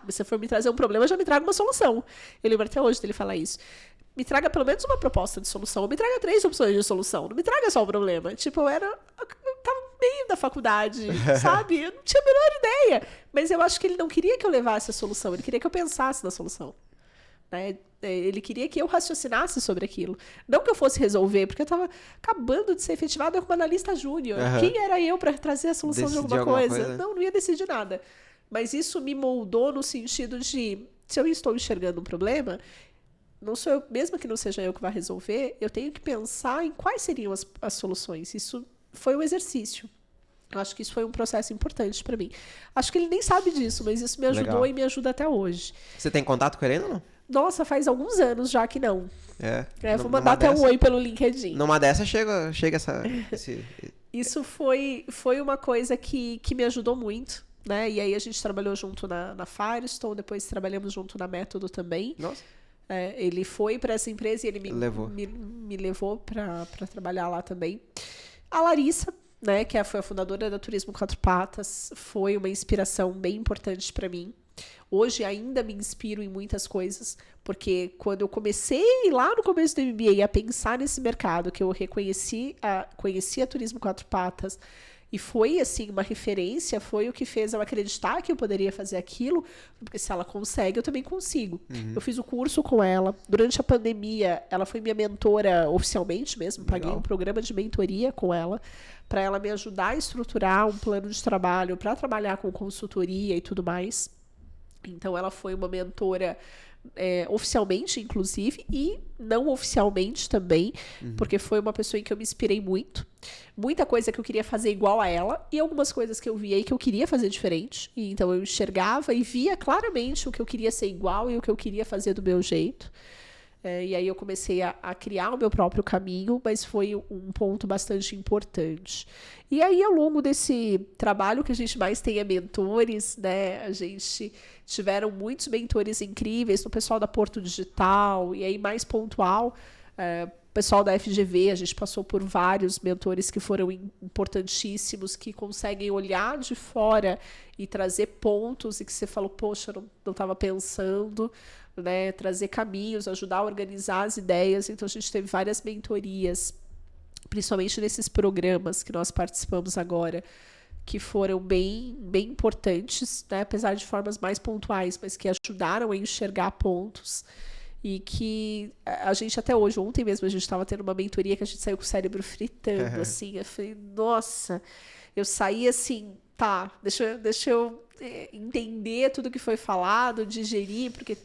Mas se for me trazer um problema, já me traga uma solução. Eu lembro até hoje dele falar isso. Me traga pelo menos uma proposta de solução. Ou me traga 3 opções de solução. Não me traga só o problema. Tipo, eu tava no meio da faculdade, sabe? Eu não tinha a menor ideia. Mas eu acho que ele não queria que eu levasse a solução. Ele queria que eu pensasse na solução. né? Ele queria que eu raciocinasse sobre aquilo. Não que eu fosse resolver, porque eu estava acabando de ser efetivada como analista júnior. Quem era eu para trazer a solução de alguma coisa? Não ia decidir nada. Mas isso me moldou no sentido de, se eu estou enxergando um problema, não sou eu, mesmo que não seja eu que vai resolver, eu tenho que pensar em quais seriam as soluções. Isso foi um exercício. Eu acho que isso foi um processo importante para mim. Acho que ele nem sabe disso, mas isso me ajudou e me ajuda até hoje. Você tem contato com ele ainda ou não? Nossa, faz alguns anos já que não. Vou mandar até um oi pelo LinkedIn. Numa dessa chega Isso foi uma coisa que me ajudou muito, né? E aí a gente trabalhou junto na Firestone, depois trabalhamos junto na Método também. Nossa. Ele foi para essa empresa e ele me levou para trabalhar lá também. A Larissa, né, que foi a fundadora da Turismo Quatro Patas, foi uma inspiração bem importante para mim. Hoje ainda me inspiro em muitas coisas, porque quando eu comecei lá no começo do MBA a pensar nesse mercado, que eu conheci a Turismo Quatro Patas, e foi, assim, uma referência, foi o que fez eu acreditar que eu poderia fazer aquilo, porque se ela consegue, eu também consigo. Eu fiz o curso com ela. Durante a pandemia, ela foi minha mentora oficialmente mesmo. Paguei um programa de mentoria com ela, para ela me ajudar a estruturar um plano de trabalho, para trabalhar com consultoria e tudo mais. Então, ela foi uma mentora oficialmente, inclusive, e não oficialmente também, porque foi uma pessoa em que eu me inspirei muito. Muita coisa que eu queria fazer igual a ela, e algumas coisas que eu via e que eu queria fazer diferente. E então, eu enxergava e via claramente o que eu queria ser igual e o que eu queria fazer do meu jeito. E aí eu comecei a criar o meu próprio caminho, mas foi um ponto bastante importante. E aí, ao longo desse trabalho que a gente mais tem mentores, né? A gente tiveram muitos mentores incríveis, no pessoal da Porto Digital, e aí mais pontual, pessoal da FGV, a gente passou por vários mentores que foram importantíssimos, que conseguem olhar de fora e trazer pontos e que você falou, poxa, não estava pensando, né? Trazer caminhos, ajudar a organizar as ideias. Então, a gente teve várias mentorias, principalmente nesses programas que nós participamos agora, que foram bem importantes, né? Apesar de formas mais pontuais, mas que ajudaram a enxergar pontos. E que a gente até hoje, ontem mesmo, a gente estava tendo uma mentoria que a gente saiu com o cérebro fritando, assim. Eu falei, nossa, eu saí assim, tá, deixa eu entender tudo que foi falado, digerir, porque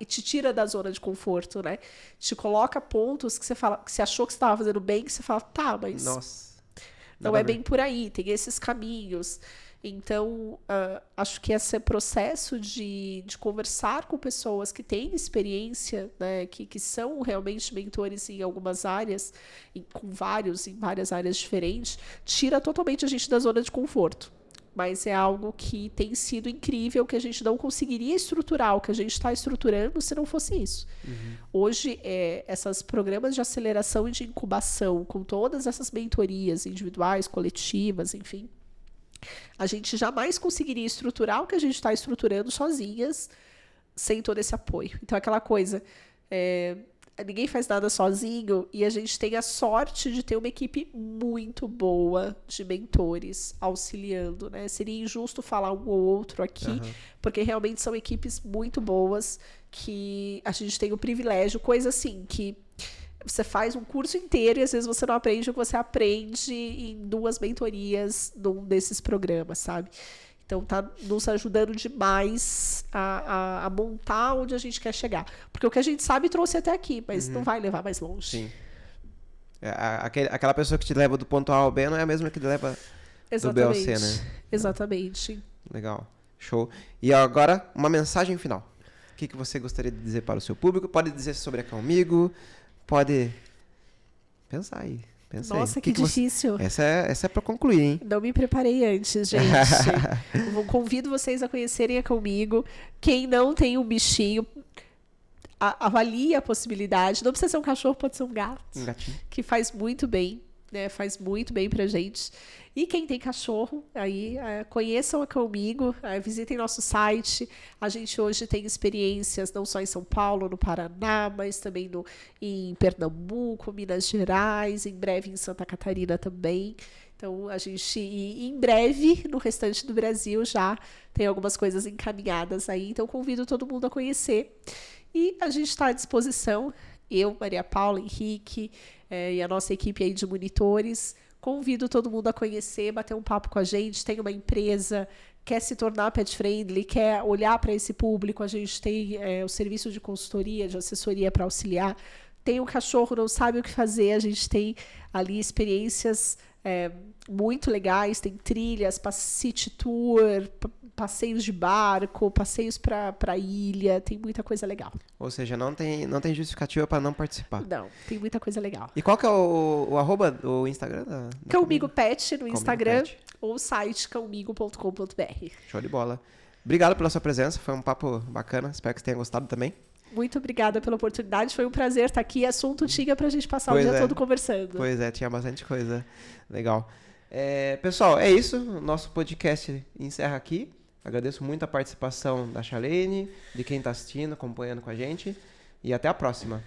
e te tira da zona de conforto, né? Te coloca pontos que você fala, que você achou que você estava fazendo bem, que você fala, tá, mas não é bem por aí, tem esses caminhos. Então, acho que esse processo de conversar com pessoas que têm experiência, né, que são realmente mentores em algumas áreas, em várias áreas diferentes, tira totalmente a gente da zona de conforto. Mas é algo que tem sido incrível, que a gente não conseguiria estruturar o que a gente está estruturando se não fosse isso. Hoje, esses programas de aceleração e de incubação, com todas essas mentorias individuais, coletivas, enfim, a gente jamais conseguiria estruturar o que a gente está estruturando sozinhas, sem todo esse apoio. Então, aquela coisa, ninguém faz nada sozinho, e a gente tem a sorte de ter uma equipe muito boa de mentores auxiliando, né? Seria injusto falar um ou outro aqui, porque realmente são equipes muito boas, que a gente tem o privilégio, coisa assim, que você faz um curso inteiro e às vezes você não aprende o que você aprende em 2 mentorias num desses programas, sabe? Então, tá nos ajudando demais a montar onde a gente quer chegar. Porque o que a gente sabe trouxe até aqui, mas não vai levar mais longe. Sim. Aquela pessoa que te leva do ponto A ao B não é a mesma que te leva do B ao C, né? Exatamente. Legal. Show. E agora, uma mensagem final. O que você gostaria de dizer para o seu público? Pode dizer sobre a Comigo, pode pensar aí. Nossa, que difícil. Essa é para concluir, hein? Não me preparei antes, gente. Convido vocês a conhecerem a Comigo. Quem não tem um bichinho, avalie a possibilidade. Não precisa ser um cachorro, pode ser um gato. Um gatinho. Que faz muito bem, né? Faz muito bem pra gente. E quem tem cachorro, aí conheçam a Comigo, visitem nosso site. A gente hoje tem experiências não só em São Paulo, no Paraná, mas também em Pernambuco, Minas Gerais, em breve em Santa Catarina também. Então, a gente, em breve, no restante do Brasil, já tem algumas coisas encaminhadas aí. Então, convido todo mundo a conhecer. E a gente está à disposição, eu, Maria Paula, Henrique e a nossa equipe aí de monitores. Convido todo mundo a conhecer, bater um papo com a gente. Tem uma empresa, quer se tornar pet friendly, quer olhar para esse público. A gente tem o serviço de consultoria, de assessoria para auxiliar. Tem um cachorro, não sabe o que fazer, a gente tem ali experiências muito legais, tem trilhas, city tour, passeios de barco, passeios para ilha, tem muita coisa legal. Ou seja, não tem justificativa para não participar. Não, tem muita coisa legal. E qual que é o arroba do Instagram? Cãomigo Pet no Instagram Pet. ou o site cãomigo.com.br. Show de bola. Obrigado pela sua presença, foi um papo bacana, espero que você tenha gostado também. Muito obrigada pela oportunidade, foi um prazer estar aqui. Assunto tinha pra gente passar o dia todo conversando. Pois é, tinha bastante coisa legal. Pessoal, é isso, o nosso podcast encerra aqui. Agradeço muito a participação da Charlene, de quem está assistindo, acompanhando com a gente, e até a próxima.